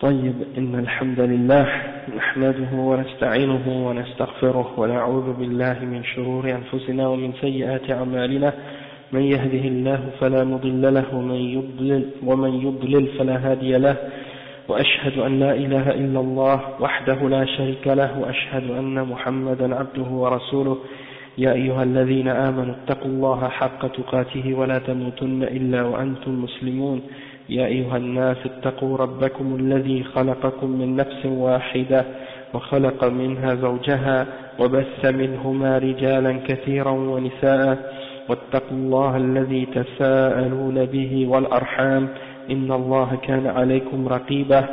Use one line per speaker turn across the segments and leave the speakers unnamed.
طيب إن الحمد لله نحمده ونستعينه ونستغفره ونعوذ بالله من شرور أنفسنا ومن سيئات أعمالنا من يهده الله فلا مضل له ومن يضلل فلا هادي له وأشهد أن لا إله إلا الله وحده لا شريك له وأشهد أن محمدا عبده ورسوله يا أيها الذين آمنوا اتقوا الله حق تقاته ولا تموتن إلا وأنتم مسلمون يا أيها الناس اتقوا ربكم الذي خلقكم من نفس واحدة وخلق منها زوجها وبث منهما رجالا كثيرا ونساء واتقوا الله الذي تساءلون به والأرحام إن الله كان عليكم رقيبا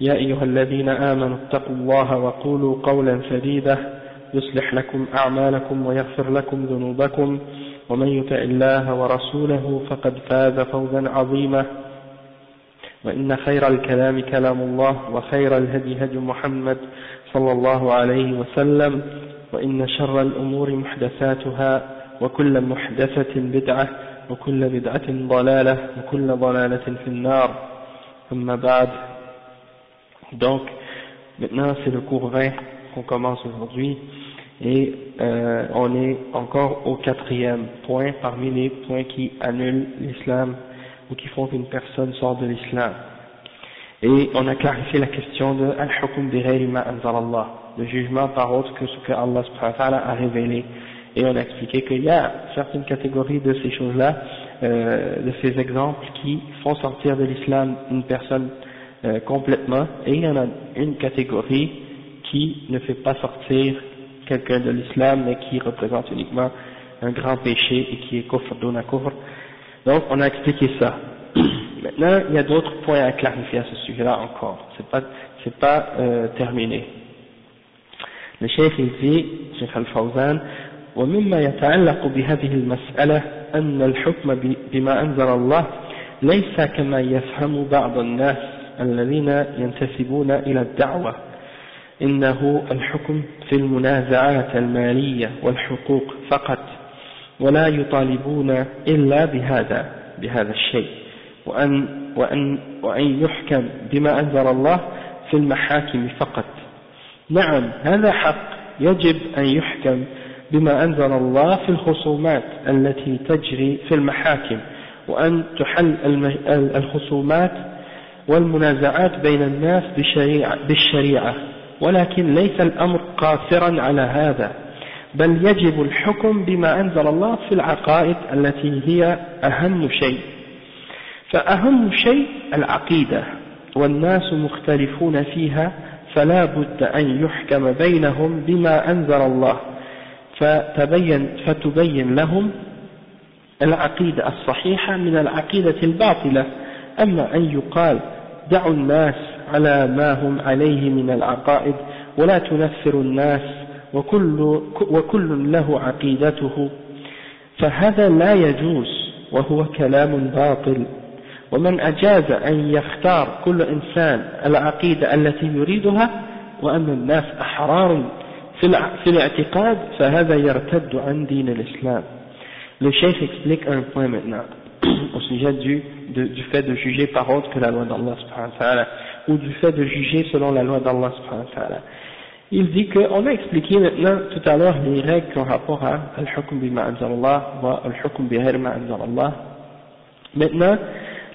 يا أيها الذين آمنوا اتقوا الله وقولوا قولا سديدا يصلح لكم أعمالكم ويغفر لكم ذنوبكم ومن يطع الله ورسوله فقد فاز فوزا عظيما وإن خير الكلام كلام الله وخير الهدي هدي محمد صلى الله عليه وسلم وإن شر الأمور محدثاتها وكل محدثة بدعة وكل بدعة ضلالة وكل ضلالة في النار أما بعد. Donc maintenant c'est le cours 20 qu'on commence aujourd'hui et on est encore au quatrième point parmi les points qui annulent l'islam ou qui font qu'une personne sort de l'islam. Et on a clarifié la question de al-hukm bi ghayri ma anzal Allah, le jugement par autre que ce que Allah subhanahu wa ta'ala a révélé. Et on a expliqué qu'il y a certaines catégories de ces choses-là, de ces exemples qui font sortir de l'islam une personne complètement, et il y en a une catégorie qui ne fait pas sortir quelqu'un de l'islam mais qui représente uniquement un grand péché et qui est kufr duna kufr. Donc on a expliqué ça. Maintenant il y a d'autres points à clarifier à ce sujet-là encore, c'est pas terminé. Le cheikh il dit, Cheikh Al-Fawzan, ومما يتعلق بهذه المسألة أن الحكم بما أنزل الله ليس كما يفهم بعض الناس الذين ينتسبون إلى الدعوة، إنه الحكم في المنازعات المالية والحقوق فقط، ولا يطالبون إلا بهذا الشيء، وأن يحكم بما أنزل الله في المحاكم فقط. نعم هذا حق، يجب أن يحكم بما أنزل الله في الخصومات التي تجري في المحاكم، وأن تحل الخصومات والمنازعات بين الناس بالشريعة، ولكن ليس الأمر قاصرا على هذا، بل يجب الحكم بما أنزل الله في العقائد التي هي أهم شيء، فأهم شيء العقيدة والناس مختلفون فيها، فلا بد أن يحكم بينهم بما أنزل الله فتبين لهم العقيدة الصحيحة من العقيدة الباطلة. أما أن يقال دعوا الناس على ما هم عليه من العقائد ولا تنفر الناس وكل له عقيدته، فهذا لا يجوز وهو كلام باطل. ومن أجاز أن يختار كل إنسان العقيدة التي يريدها وأن الناس أحرار في الاعتقاد فهذا يرتد عن دين الإسلام. Le cheikh explique un point maintenant au sujet du fait de juger par autre que la loi d'Allah subhanahu wa ta'ala, ou du fait de juger selon la loi d'Allah subhanahu wa ta'ala. Il dit qu'on a expliqué maintenant tout à l'heure les règles qui ont rapport à al-hukm bima anzalallah wa al-hukm bi ghayri ma anzalallah. Maintenant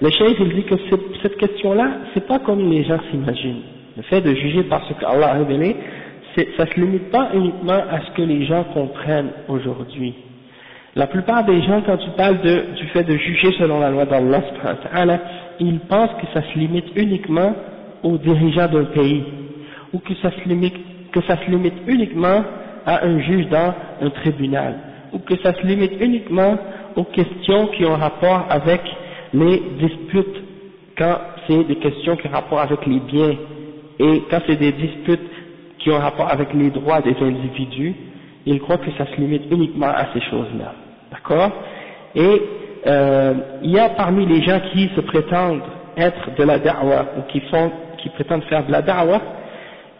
le cheikh il dit que cette question-là c'est pas comme les gens s'imaginent. Le fait de juger par ce qu'Allah a révélé, ça se limite pas uniquement à ce que les gens comprennent aujourd'hui. La plupart des gens, quand tu parles du fait de juger selon la loi d'Allah, ils pensent que ça se limite uniquement aux dirigeants d'un pays, ou que ça se limite uniquement à un juge dans un tribunal, ou que ça se limite uniquement aux questions qui ont rapport avec les disputes, quand c'est des questions qui ont rapport avec les biens, et quand c'est des disputes qui ont rapport avec les droits des individus, ils croient que ça se limite uniquement à ces choses-là. D'accord? Et il y a parmi les gens qui se prétendent être de la da'wa, ou qui prétendent faire de la da'wa,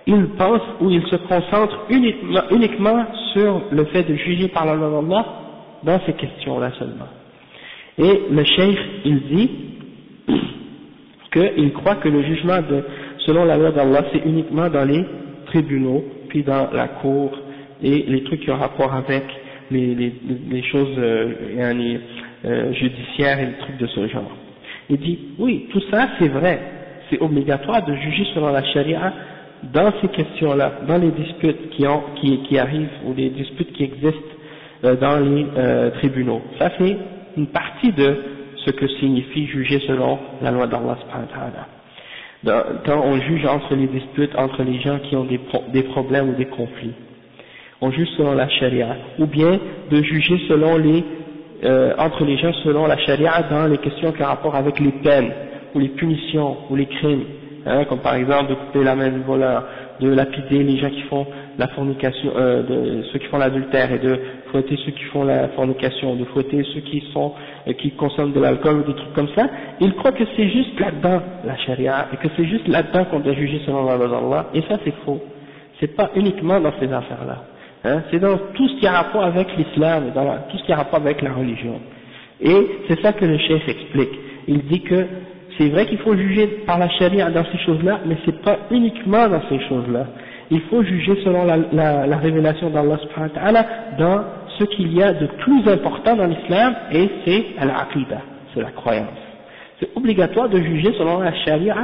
ils pensent ou ils se concentrent uniquement sur le fait de juger par la loi d'Allah dans ces questions-là seulement. Et le cheikh, il dit qu'ils croient que le jugement selon la loi d'Allah, c'est uniquement dans les tribunaux, puis dans la cour, et les trucs qui ont rapport avec les choses judiciaires et les trucs de ce genre. Il dit, oui, tout ça c'est vrai, c'est obligatoire de juger selon la charia dans ces questions-là, dans les disputes qui arrivent, ou les disputes qui existent dans les tribunaux. Ça c'est une partie de ce que signifie juger selon la loi d'Allah subhanahu wa ta'ala. Quand on juge entre les disputes, entre les gens qui ont des problèmes ou des conflits, on juge selon la charia, ou bien de juger entre les gens selon la charia dans les questions qui ont rapport avec les peines, ou les punitions, ou les crimes, comme par exemple de couper la main du voleur, de lapider les gens qui font la fornication, ceux qui font l'adultère, et de fouetter ceux qui font la fornication, de fouetter ceux qui consomment de l'alcool ou des trucs comme ça. Ils croient que c'est juste là-dedans la charia, et que c'est juste là-dedans qu'on doit juger selon la loi d'Allah, et ça c'est faux. C'est pas uniquement dans ces affaires-là. C'est dans tout ce qui a rapport avec l'islam, dans tout ce qui a rapport avec la religion. Et c'est ça que le cheikh explique. Il dit que c'est vrai qu'il faut juger par la charia dans ces choses-là, mais c'est pas uniquement dans ces choses-là. Il faut juger selon la révélation d'Allah subhanahu wa ta'ala dans ce qu'il y a de plus important dans l'islam, et c'est al-aqidah, c'est la croyance. C'est obligatoire de juger selon la charia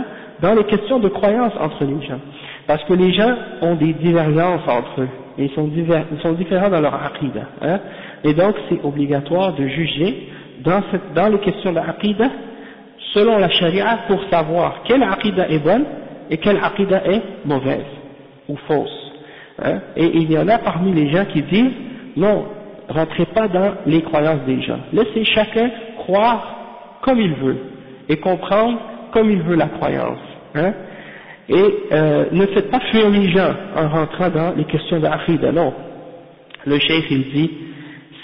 dans les questions de croyance entre les gens. Parce que les gens ont des divergences entre eux, et ils sont différents dans leur aqidah, et donc c'est obligatoire de juger dans les questions d'aqidah selon la charia pour savoir quelle aqidah est bonne et quelle aqidah est mauvaise ou fausse. Et il y en a parmi les gens qui disent non, rentrez pas dans les croyances des gens, laissez chacun croire comme il veut et comprendre comme il veut la croyance. Et ne faites pas fuir les gens en rentrant dans les questions d'aqidah, non. Le cheikh il dit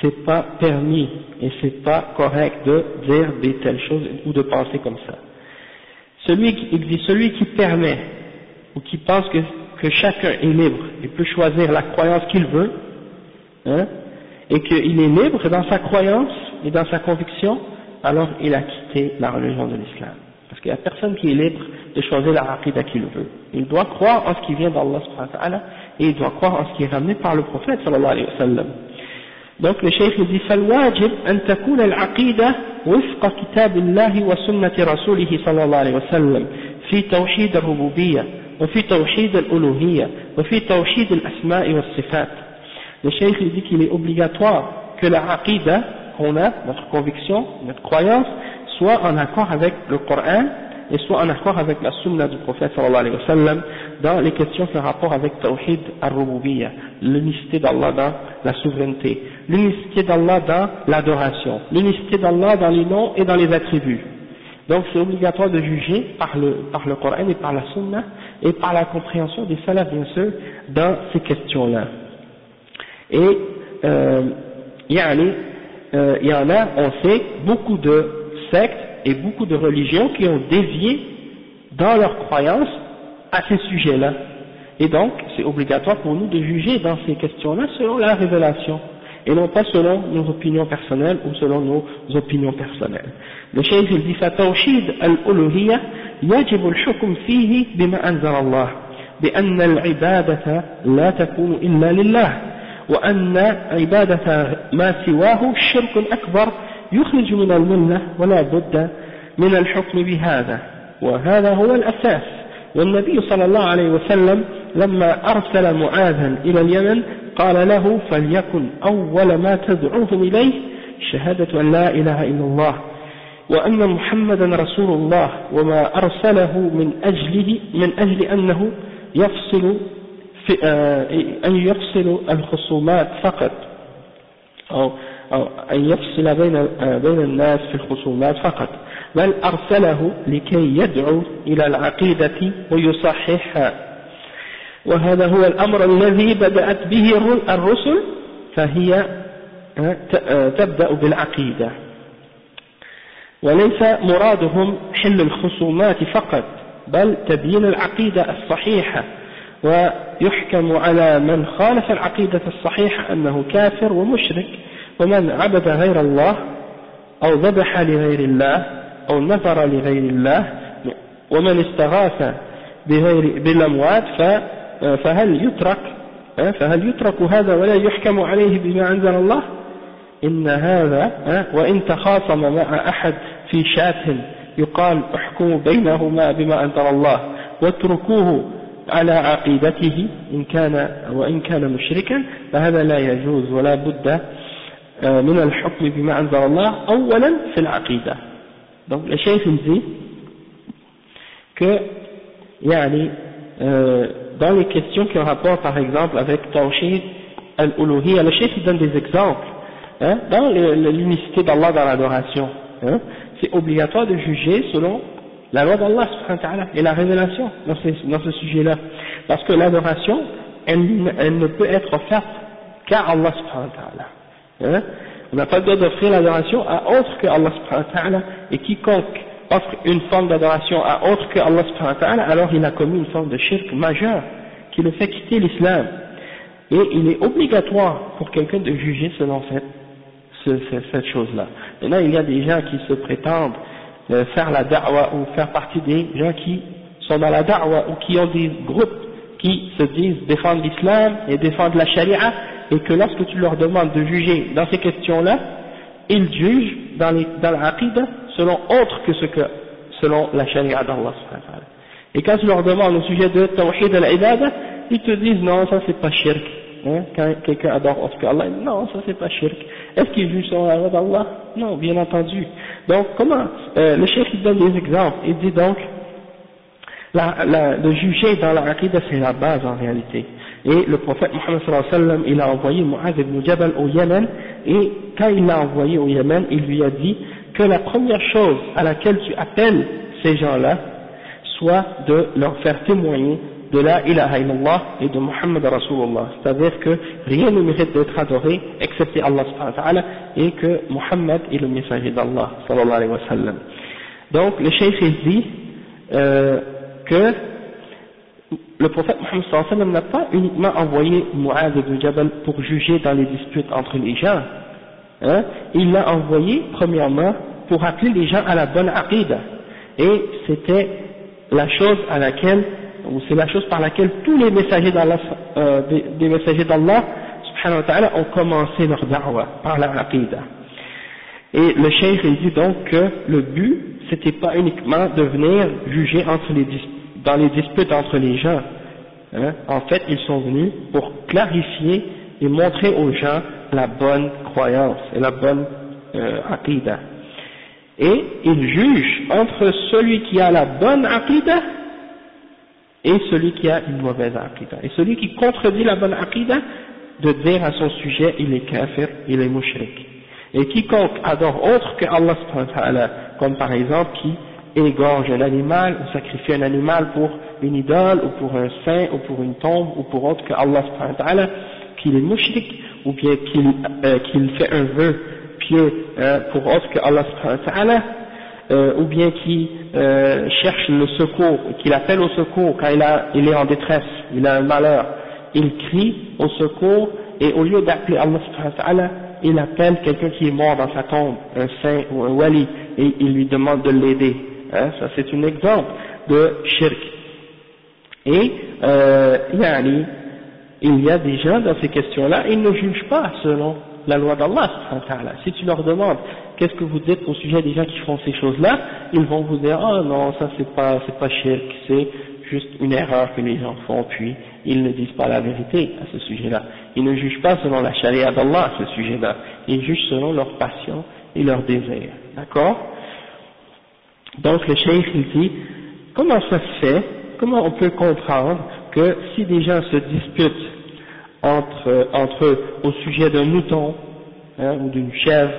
c'est pas permis et c'est pas correct de dire des telles choses ou de penser comme ça. Celui qui permet ou qui pense que chacun est libre et peut choisir la croyance qu'il veut, et qu'il est libre dans sa croyance et dans sa conviction, alors il a quitté la religion de l'islam. Parce qu'il n'y a personne qui est libre de choisir la aqidah qu'il veut. Il doit croire en ce qui vient d'Allah subhanahu wa ta'ala, et il doit croire en ce qui est ramené par le prophète sallallahu alayhi wa sallam. Donc le cheikh dit فالواجب أن تكون العقيدة وفق كتاب الله وسنة رسوله صلى الله عليه وسلم في توحيد الربوبية وفي توحيد الألوهية وفي توحيد الأسماء والصفات. Le cheikh dit qu'il est obligatoire que la aqidah qu'on a, notre conviction, notre croyance, soit en accord avec le Coran et soit en accord avec la sunna du prophète sallallahu alayhi wa sallam dans les questions qui ont rapport avec Tawhid al-Rububiyya, l'unicité d'Allah dans la souveraineté, l'unicité d'Allah dans l'adoration, l'unicité d'Allah dans les noms et dans les attributs. Donc c'est obligatoire de juger par le Coran et par la sunna et par la compréhension des salafs bien sûr dans ces questions-là. Et il y en a, on sait, beaucoup de sectes et beaucoup de religions qui ont dévié dans leurs croyances à ces sujets-là. Et donc, c'est obligatoire pour nous de juger dans ces questions-là selon la révélation, et non pas selon nos opinions personnelles ou selon nos opinions personnelles. Le cheikh il dit فتوحيد الألوهية يجب الحكم فيه بما أنزل الله بأن العبادة لا تكون إلا لله وأن عبادة ما سواه شرك أكبر يخرج من الملة ولا بد من الحكم بهذا، وهذا هو الأساس. والنبي صلى الله عليه وسلم لما أرسل معاذا إلى اليمن قال له فليكن أول ما تدعوهم إليه شهادة أن لا إله إلا الله وأن محمدا رسول الله، وما أرسله من أجل أنه يفصل أن يفصل الخصومات فقط، أو أن يفصل بين الناس في الخصومات فقط، بل أرسله لكي يدعو إلى العقيدة ويصححها، وهذا هو الأمر الذي بدأت به الرسل، فهي تبدأ بالعقيدة، وليس مرادهم حل الخصومات فقط، بل تبيين العقيدة الصحيحة، ويحكم على من خالف العقيدة الصحيحة أنه كافر ومشرك، ومن عبد غير الله أو ذبح لغير الله أو نذر لغير الله ومن استغاث بالأموات فهل يترك هذا ولا يحكم عليه بما أنزل الله إن هذا وإن تخاصم مع أحد في شاة يقال احكموا بينهما بما أنزل الله واتركوه على عقيدته وإن كان مشركا فهذا لا يجوز ولا بد من الحكم بما أنزل الله أولا في العقيدة. Donc le cheikh dit que dans les questions qui ont rapport par exemple avec Tawhid al-Uluhiyya, le cheikh donne des exemples dans l'unicité d'Allah dans l'adoration. C'est obligatoire de juger selon la loi d'Allah subhanahu wa ta'ala et la révélation dans ce sujet-là. Parce que l'adoration, elle ne peut être offerte qu'à Allah subhanahu wa ta'ala. On n'a pas le droit d'offrir l'adoration à autre que Allah subhanahu wa ta'ala, et quiconque offre une forme d'adoration à autre que Allah subhanahu wa ta'ala, alors il a commis une forme de shirk majeur qui le fait quitter l'islam. Et il est obligatoire pour quelqu'un de juger selon cette chose-là. Maintenant, il y a des gens qui se prétendent faire la da'wa ou faire partie des gens qui sont dans la da'wa ou qui ont des groupes qui se disent défendre l'islam et défendre la charia, et que lorsque tu leur demandes de juger dans ces questions-là, ils jugent dans l'aqida selon selon la charia d'Allah. Et quand tu leur demandes au sujet de tawhid al-ibada, ils te disent non, ça c'est pas shirk. Quand quelqu'un adore autre qu'Allah, non, ça c'est pas shirk. Est-ce qu'il juge selon la loi d'Allah? Non, bien entendu. Donc comment le cheikh il donne des exemples. Il dit donc de juger dans la aqida, c'est la base en réalité. Et le prophète Mohammed sallallahu alayhi wa sallam, il a envoyé Mu'adh ibn Jabal au Yémen, et quand il l'a envoyé au Yémen, il lui a dit que la première chose à laquelle tu appelles ces gens-là soit de leur faire témoigner de la ilaha illallah et de Muhammad Rasulullah, c'est-à-dire que rien ne mérite d'être adoré excepté Allah subhanahu wa ta'ala, et que Muhammad est le messager d'Allah sallallahu alayhi wa sallam. Donc le cheikh il dit que le prophète Mohammed sallallahu alayhi wa sallam n'a pas uniquement envoyé Mu'adh ibn Jabal pour juger dans les disputes entre les gens, il l'a envoyé premièrement pour appeler les gens à la bonne aqida, et c'était la chose à laquelle, ou c'est la chose par laquelle tous les messagers d'Allah, des messagers d'Allah subhanahu wa ta'ala ont commencé leur da'wa, par la aqida. Et le cheikh il dit donc que le but c'était pas uniquement de venir juger dans les disputes entre les gens, en fait ils sont venus pour clarifier et montrer aux gens la bonne croyance et la bonne aqida. Et ils jugent entre celui qui a la bonne aqida et celui qui a une mauvaise aqida. Et celui qui contredit la bonne aqida, de dire à son sujet il est kafir, il est mushrik. Et quiconque adore autre que Allah subhanahu wa ta'ala, comme par exemple qui égorge un animal ou sacrifie un animal pour une idole ou pour un saint ou pour une tombe ou pour autre que Allah subhanahu wa ta'ala, qu'il est mushrik, ou bien qu'il fait un vœu pieux pour autre que Allah subhanahu wa ta'ala, ou bien qui cherche le secours, qu'il appelle au secours quand il est en détresse, il a un malheur, il crie au secours, et au lieu d'appeler Allah subhanahu wa ta'ala, il appelle quelqu'un qui est mort dans sa tombe, un saint ou un wali, et il lui demande de l'aider. Ça c'est un exemple de shirk. Et il y a des gens dans ces questions-là, ils ne jugent pas selon la loi d'Allah subhanahu wa ta'ala. Si tu leur demandes qu'est-ce que vous dites au sujet des gens qui font ces choses-là, ils vont vous dire oh non, ça c'est pas shirk, c'est juste une erreur que les gens font, puis ils ne disent pas la vérité à ce sujet-là. Ils ne jugent pas selon la charia d'Allah à ce sujet-là, ils jugent selon leur passion et leur désir. D'accord? Donc le cheikh il dit, comment ça se fait, comment on peut comprendre que si des gens se disputent entre eux au sujet d'un mouton ou d'une chèvre,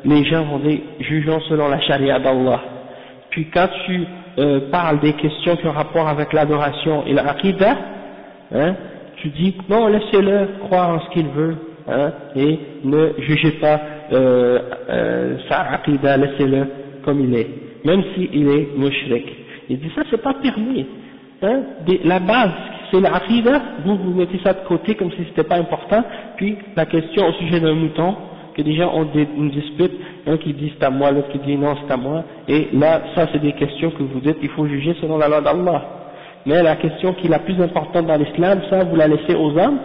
les gens vont dire jugeons selon la charia d'Allah. Puis quand tu parles des questions qui ont rapport avec l'adoration et l'aqidah, tu dis non, laissez-le croire en ce qu'il veut, et ne jugez pas sa aqidah, laissez-le comme il est, même s'il est mushrik. Il dit ça c'est pas permis, la base c'est l'aqidah, vous mettez ça de côté comme si c'était pas important, puis la question au sujet d'un mouton, que des gens ont une dispute, un qui dit c'est à moi, l'autre qui dit non c'est à moi, et là, ça c'est des questions que vous dites, il faut juger selon la loi d'Allah. Mais la question qui est la plus importante dans l'islam, ça vous la laissez aux hommes,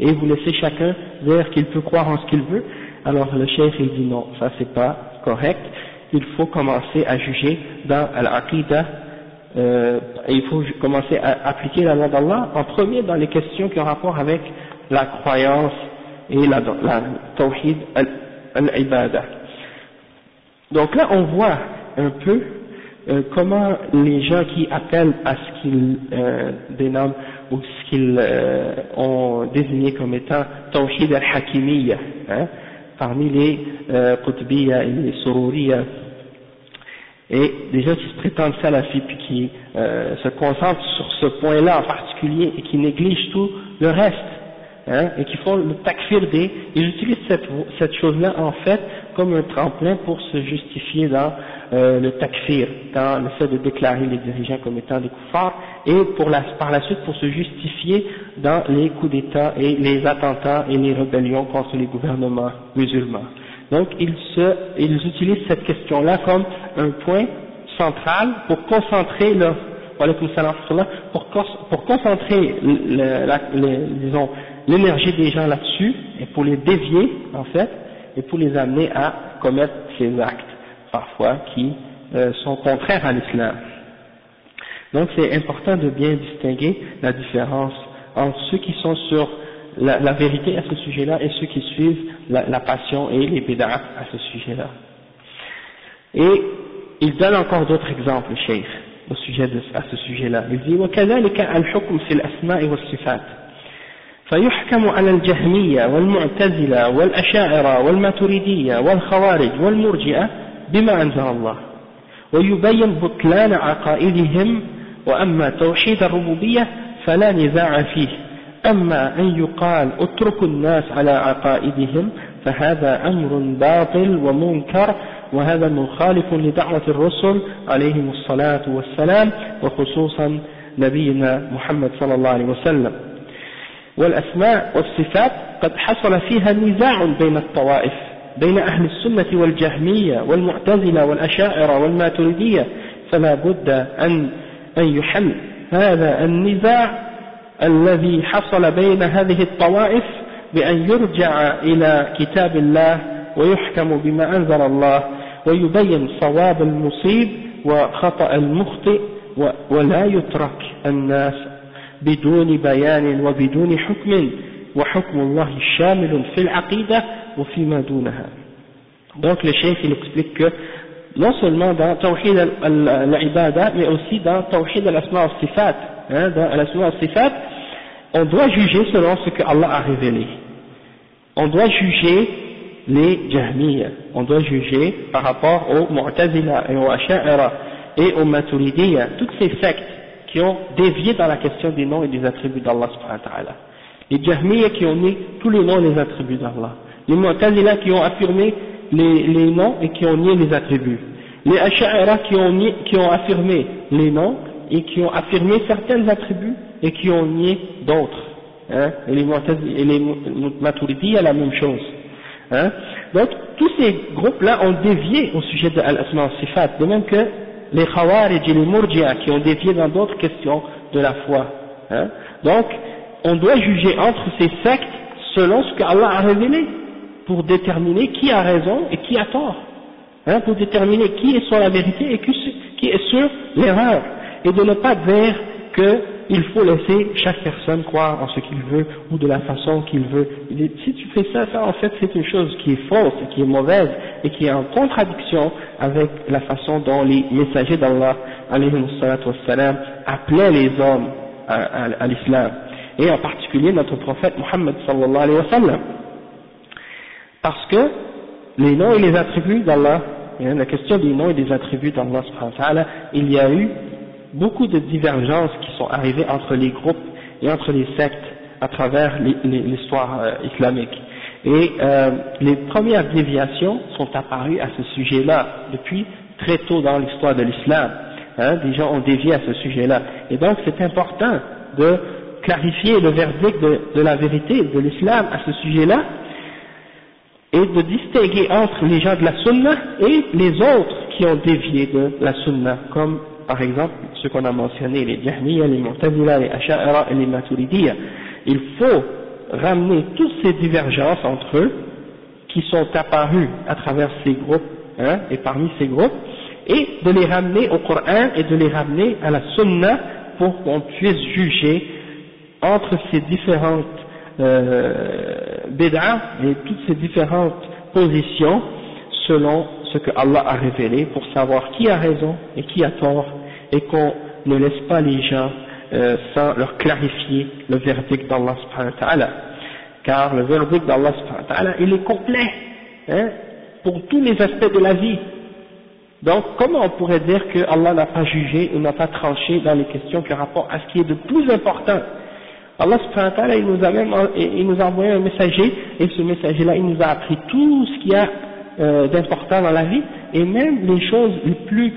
et vous laissez chacun dire qu'il peut croire en ce qu'il veut. Alors le cheikh il dit non, ça c'est pas correct, il faut commencer à juger dans l'aqida, il faut commencer à appliquer la loi d'Allah en premier dans les questions qui ont rapport avec la croyance et la tawhid al-ibada. Donc là on voit un peu comment les gens qui appellent à ce qu'ils dénomment ou ce qu'ils ont désigné comme étant tawhid al-hakimiyya, hein, parmi les qutbiyya et les sururiyya, et des gens qui se prétendent salafis puis qui se concentrent sur ce point-là en particulier et qui négligent tout le reste, hein, et qui font le takfir ils utilisent cette chose-là en fait comme un tremplin pour se justifier dans le takfir, dans le fait de déclarer les dirigeants comme étant des kuffars, et par la suite pour se justifier dans les coups d'État et les attentats et les rébellions contre les gouvernements musulmans. Donc ils utilisent cette question-là comme un point central pour concentrer pour concentrer disons l'énergie des gens là-dessus et pour les dévier en fait et pour les amener à commettre ces actes parfois qui sont contraires à l'islam. Donc c'est important de bien distinguer la différence entre ceux qui sont sur la vérité à ce sujet-là et ceux qui suivent la passion et les bid'ah à ce sujet-là. Et il donne encore d'autres exemples, Cheikh, à ce sujet-là. Il dit وكذلك الحكم في الأسماء والصفات فيحكم على الجهمية والمعتزلة والأشاعرة والماتريدية والخوارج والمرجئة بما أنزل الله ويبين بطلان عقائدهم وأما توحيد الربوبية فلا نزاع فيه أما أن يقال اتركوا الناس على عقائدهم فهذا أمر باطل ومنكر وهذا مخالف لدعوة الرسل عليهم الصلاة والسلام وخصوصا نبينا محمد صلى الله عليه وسلم. والأسماء والصفات قد حصل فيها نزاع بين الطوائف بين أهل السنة والجهمية والمعتزلة والأشاعرة والماتريدية فلا بد أن يحل هذا النزاع الذي حصل بين هذه الطوائف بأن يرجع إلى كتاب الله ويحكم بما أنزل الله ويبين صواب المصيب وخطأ المخطئ ولا يترك الناس بدون بيان وبدون حكم وحكم الله شامل في العقيدة وفيما دونها. Donc le cheikh il explique que non seulement dans Tawhid al-Ibada mais aussi dans Tawhid al-Asma al-Sifat, hein, dans al-Asma al-Sifat on doit juger selon ce que Allah a révélé. On doit juger les Jahmiyya, on doit juger par rapport aux Mu'tazila et aux Asha'ira et aux Maturidiyya, toutes ces sectes qui ont dévié dans la question des noms et des attributs d'Allah subhanahu wa ta'ala. Les Jahmiyya qui ont nié tous les noms et les attributs d'Allah. Les Mu'tazila qui ont affirmé les noms et qui ont nié les attributs. Les Asha'ira qui ont affirmé les noms et qui ont affirmé certains attributs et qui ont nié d'autres. Hein, et les Maturidiyya la même chose. Hein. Donc tous ces groupes-là ont dévié au sujet de Al-Asma al-Sifat, de même que les Khawarij et les Murji'a qui ont dévié dans d'autres questions de la foi. Hein. Donc on doit juger entre ces sectes selon ce qu'Allah a révélé pour déterminer qui a raison et qui a tort, hein, pour déterminer qui est sur la vérité et qui est sur l'erreur, et de ne pas dire qu'il faut laisser chaque personne croire en ce qu'il veut ou de la façon qu'il veut. Si tu fais ça, en fait c'est une chose qui est fausse et qui est mauvaise et qui est en contradiction avec la façon dont les messagers d'Allah alayhimus salatu wassalam appelaient les hommes à l'islam, et en particulier notre prophète Muhammad sallallahu alayhi wa sallam. Parce que les noms et les attributs d'Allah, la question des noms et des attributs d'Allah subhanahu wa ta'ala, il y a eu beaucoup de divergences qui sont arrivées entre les groupes et entre les sectes à travers l'histoire islamique. Et les premières déviations sont apparues à ce sujet-là depuis très tôt dans l'histoire de l'islam. Hein, des gens ont dévié à ce sujet-là. Et donc c'est important de clarifier le verdict de la vérité de l'islam à ce sujet-là, et de distinguer entre les gens de la sunna et les autres qui ont dévié de la sunna, comme par exemple ceux qu'on a mentionnés, les Jahmiya, les Mu'tazila, les Asha'ira et les Maturidiyya. Il faut ramener toutes ces divergences entre eux qui sont apparues à travers ces groupes, et parmi ces groupes, et de les ramener au Coran et de les ramener à la sunna pour qu'on puisse juger entre ces différentes bid'ah et toutes ces différentes positions selon ce que Allah a révélé, pour savoir qui a raison et qui a tort, et qu'on ne laisse pas les gens sans leur clarifier le verdict d'Allah subhanahu wa ta'ala, car le verdict d'Allah subhanahu wa ta'ala il est complet pour tous les aspects de la vie. Donc comment on pourrait dire que Allah n'a pas jugé ou n'a pas tranché dans les questions qui ont rapport à ce qui est de plus important? Allah subhanahu wa ta'ala il nous a envoyé un messager, et ce messager-là il nous a appris tout ce qu'il y a d'important dans la vie, et même les choses les plus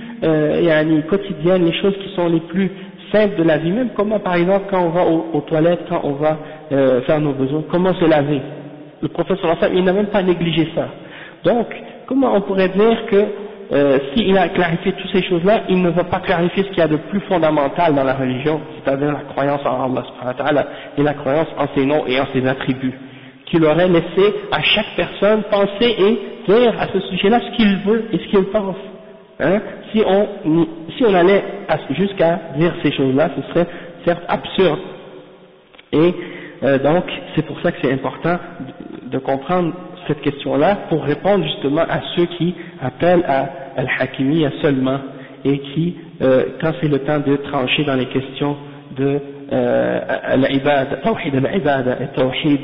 quotidiennes, les choses qui sont les plus simples de la vie, même comment par exemple quand on va aux toilettes, quand on va faire nos besoins, comment se laver. Le prophète sallallahu alayhi wa sallam il n'a même pas négligé ça. Donc comment on pourrait dire que s'il a clarifié toutes ces choses-là, il ne va pas clarifier ce qu'il y a de plus fondamental dans la religion, c'est-à-dire la croyance en Allah subhanahu wa ta'ala et la croyance en ses noms et en ses attributs, qu'il aurait laissé à chaque personne penser et dire à ce sujet-là ce qu'il veut et ce qu'il pense. Si on allait jusqu'à dire ces choses-là, ce serait certes absurde. Et donc c'est pour ça que c'est important de comprendre cette question-là pour répondre justement à ceux qui appellent à Al-Hakimiyya seulement, et qui, quand c'est le temps de trancher dans les questions de Al-Ibad, Tawhid Al-Ibad et Tawhid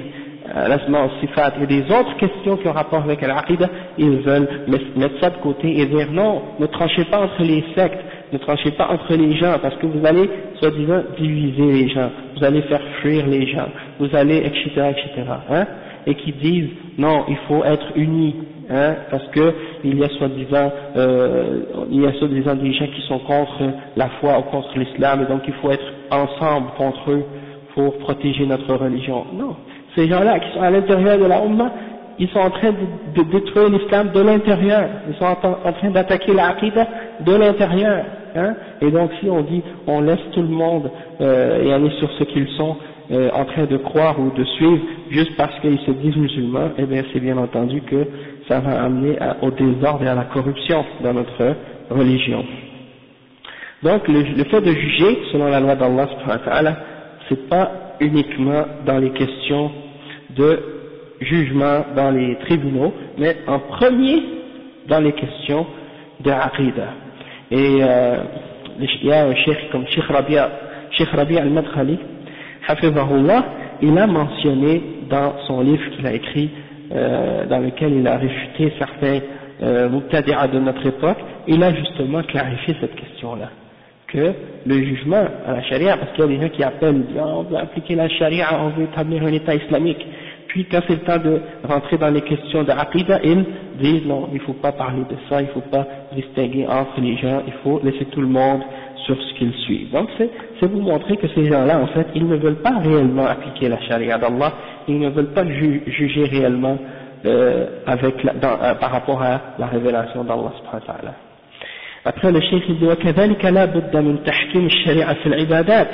Al-Asma al-Sifat et des autres questions qui ont rapport avec Al-Aqidah, ils veulent mettre ça de côté et dire non, ne tranchez pas entre les sectes, ne tranchez pas entre les gens, parce que vous allez, soi-disant, diviser les gens, vous allez faire fuir les gens, vous allez, etc., et qui disent non, il faut être unis, parce que il y a soi-disant des gens qui sont contre la foi ou contre l'islam, et donc il faut être ensemble contre eux pour protéger notre religion. Non, ces gens-là qui sont à l'intérieur de la Ummah, ils sont en train de détruire l'islam de l'intérieur, ils sont en train d'attaquer la Aqidah de l'intérieur, et donc si on dit on laisse tout le monde et aller sur ce qu'ils sont en train de croire ou de suivre juste parce qu'ils se disent musulmans, eh bien c'est bien entendu que ça va amener au désordre et à la corruption dans notre religion. Donc le fait de juger selon la loi d'Allah subhanahu wa ta'ala, c'est pas uniquement dans les questions de jugement dans les tribunaux, mais en premier dans les questions de Aqidah. Et il y a un cheikh comme Cheikh Rabi' al-Madkhali, Hafizahullah, il a mentionné dans son livre qu'il a écrit, dans lequel il a réfuté certains Mubtadi'a de notre époque, il a justement clarifié cette question-là, que le jugement à la charia, parce qu'il y a des gens qui appellent, on veut appliquer la charia, on veut établir un état islamique, puis quand c'est le temps de rentrer dans les questions de Aqidah, ils disent non, il ne faut pas parler de ça, il ne faut pas distinguer entre les gens, il faut laisser tout le monde sur ce qu'ils suivent. Donc c'est vous montrer que ces gens-là, en fait, ils ne veulent pas réellement appliquer la charia d'Allah, ils ne veulent pas juger réellement par rapport à la révélation d'Allah subhanahu wa ta'ala. Après le cheikh dit وكذلك لا بد من تحكيم الشريعة في العبادات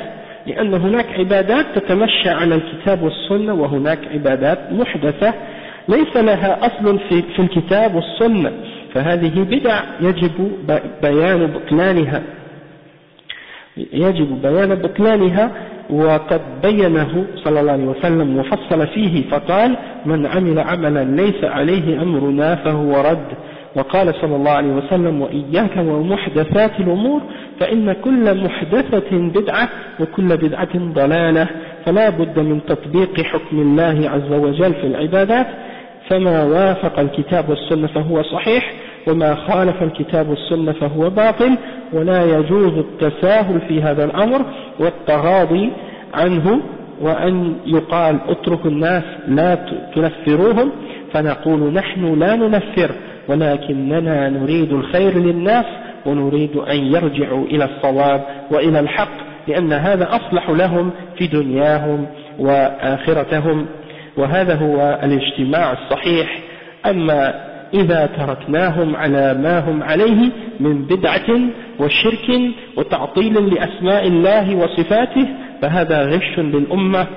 لأن هناك عبادات تتمشى على الكتاب والسنة وهناك عبادات محدثة ليس لها أصل في الكتاب والسنة فهذه بدع يجب بيان بطلانها وقد بينه صلى الله عليه وسلم وفصل فيه فقال من عمل عملا ليس عليه أمرنا فهو رد وقال صلى الله عليه وسلم وإياك ومحدثات الأمور فإن كل محدثة بدعة وكل بدعة ضلالة فلا بد من تطبيق حكم الله عز وجل في العبادات فما وافق الكتاب والسنة فهو صحيح وما خالف الكتاب والسنة فهو باطل ولا يجوز التساهل في هذا الأمر والتغاضي عنه وأن يقال اتركوا الناس لا تنفروهم فنقول نحن لا ننفر ولكننا نريد الخير للناس ونريد أن يرجعوا إلى الصواب وإلى الحق لأن هذا أصلح لهم في دنياهم وآخرتهم وهذا هو الاجتماع الصحيح أما إذا تركناهم على ما هم عليه من بدعة وشرك وتعطيل لأسماء الله وصفاته فهذا غش للأمة.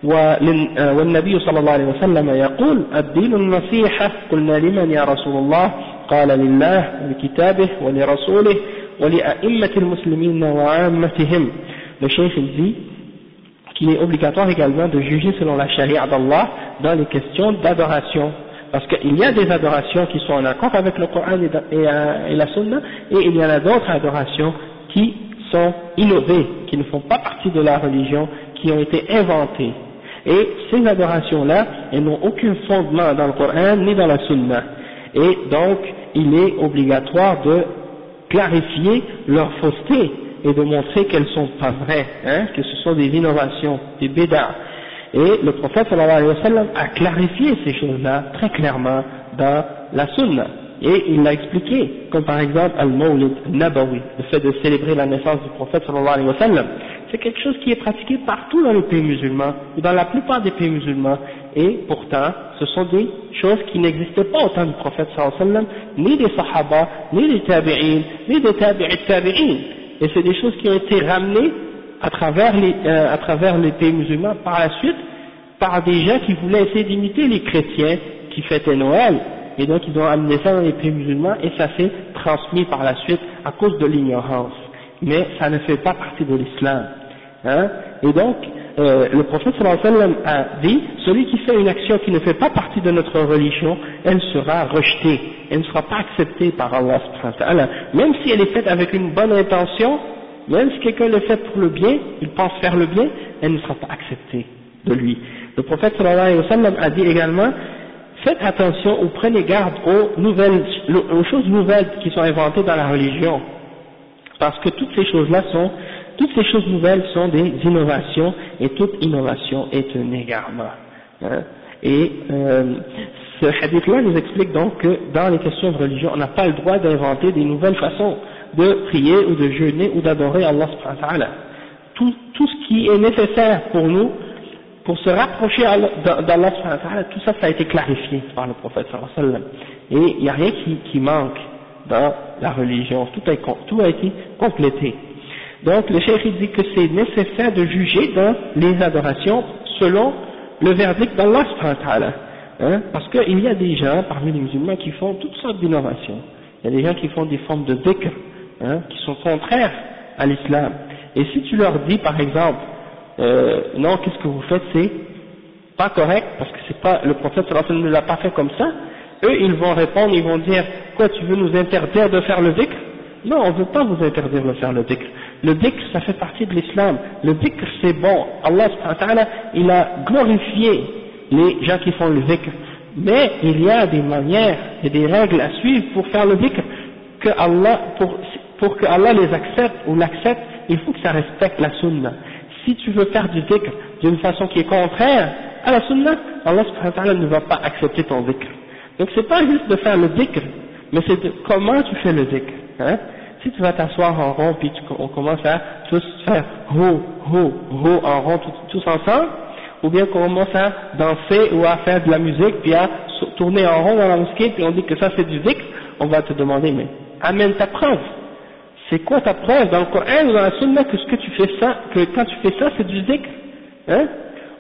والنبي صلى الله عليه وسلم يقول الدين النصيحة قلنا لمن يا رسول الله قال لله ولكتابه ولرسوله ولأئمة المسلمين وعامتهم. Le cheikh dit qu'il est obligatoire également de juger selon la charia d'Allah dans les questions d'adoration, parce qu'il y a des adorations qui sont en accord avec le Coran et la Sunna, et il y en a d'autres adorations qui sont innovées, qui ne font pas partie de la religion, qui ont été inventées. Et ces adorations-là, elles n'ont aucun fondement dans le Coran ni dans la Sunna. Et donc, il est obligatoire de clarifier leur fausseté et de montrer qu'elles ne sont pas vraies, que ce sont des innovations, des bid'a. Et le prophète sallallahu alayhi wa sallam a clarifié ces choses-là très clairement dans la Sunna. Et il l'a expliqué, comme par exemple al-Mawlid Nabawi, le fait de célébrer la naissance du prophète sallallahu alayhi wa sallam. C'est quelque chose qui est pratiqué partout dans les pays musulmans, ou dans la plupart des pays musulmans, et pourtant, ce sont des choses qui n'existaient pas au temps du prophète sallallahu alayhi wa sallam, ni des sahaba, ni des tabi'in, ni des tabi'in. Et c'est des choses qui ont été ramenées à travers les pays musulmans par la suite, par des gens qui voulaient essayer d'imiter les chrétiens qui fêtaient Noël, et donc ils ont amené ça dans les pays musulmans, et ça s'est transmis par la suite à cause de l'ignorance. Mais ça ne fait pas partie de l'islam. Et donc, le prophète sallallahu alayhi wa sallam a dit, celui qui fait une action qui ne fait pas partie de notre religion, elle sera rejetée, elle ne sera pas acceptée par Allah subhanahu wa ta'ala, même si elle est faite avec une bonne intention, même si quelqu'un le fait pour le bien, il pense faire le bien, elle ne sera pas acceptée de lui. Le prophète sallallahu alayhi wa sallam a dit également, faites attention ou prenez garde aux choses nouvelles qui sont inventées dans la religion, parce que toutes ces choses nouvelles sont des innovations, et toute innovation est un égarement. Et ce hadith-là nous explique donc que dans les questions de religion, on n'a pas le droit d'inventer des nouvelles façons de prier ou de jeûner ou d'adorer Allah subhanahu wa ta'ala. Tout ce qui est nécessaire pour nous, pour se rapprocher d'Allah subhanahu wa ta'ala, tout ça, ça a été clarifié par le prophète sallallahu alayhi wa sallam. Et il n'y a rien qui manque dans la religion, tout a été complété. Donc le cheikh dit que c'est nécessaire de juger dans les adorations selon le verdict d'Allah subhanahu wa ta'ala, parce qu'il y a des gens parmi les musulmans qui font toutes sortes d'innovations. Il y a des gens qui font des formes de dhikr, qui sont contraires à l'islam. Et si tu leur dis par exemple, non, qu'est-ce que vous faites, c'est pas correct, parce que c'est pas, le prophète sallallahu alayhi wa sallam ne l'a pas fait comme ça, eux ils vont répondre, ils vont dire, quoi, tu veux nous interdire de faire le dhikr? Non, on ne veut pas vous interdire de faire le dhikr. Le dhikr, ça fait partie de l'islam. Le dhikr, c'est bon. Allah subhanahu wa ta'ala, il a glorifié les gens qui font le dhikr. Mais il y a des manières et des règles à suivre pour faire le dhikr, que Allah, pour que Allah les accepte ou l'accepte, il faut que ça respecte la sunna. Si tu veux faire du dhikr d'une façon qui est contraire à la sunna, Allah subhanahu wa ta'ala ne va pas accepter ton dhikr. Donc c'est pas juste de faire le dhikr, mais c'est de comment tu fais le dhikr. Si tu vas t'asseoir en rond, puis on commence à tous faire ho, ho, ho en rond tous ensemble, ou bien qu'on commence à danser ou à faire de la musique, puis à tourner en rond dans la mosquée, puis on dit que ça c'est du dhikr, on va te demander, mais amène ta preuve. C'est quoi ta preuve dans le Coran ou dans la Sunna que ce que tu fais ça, que quand tu fais ça c'est du dhikr,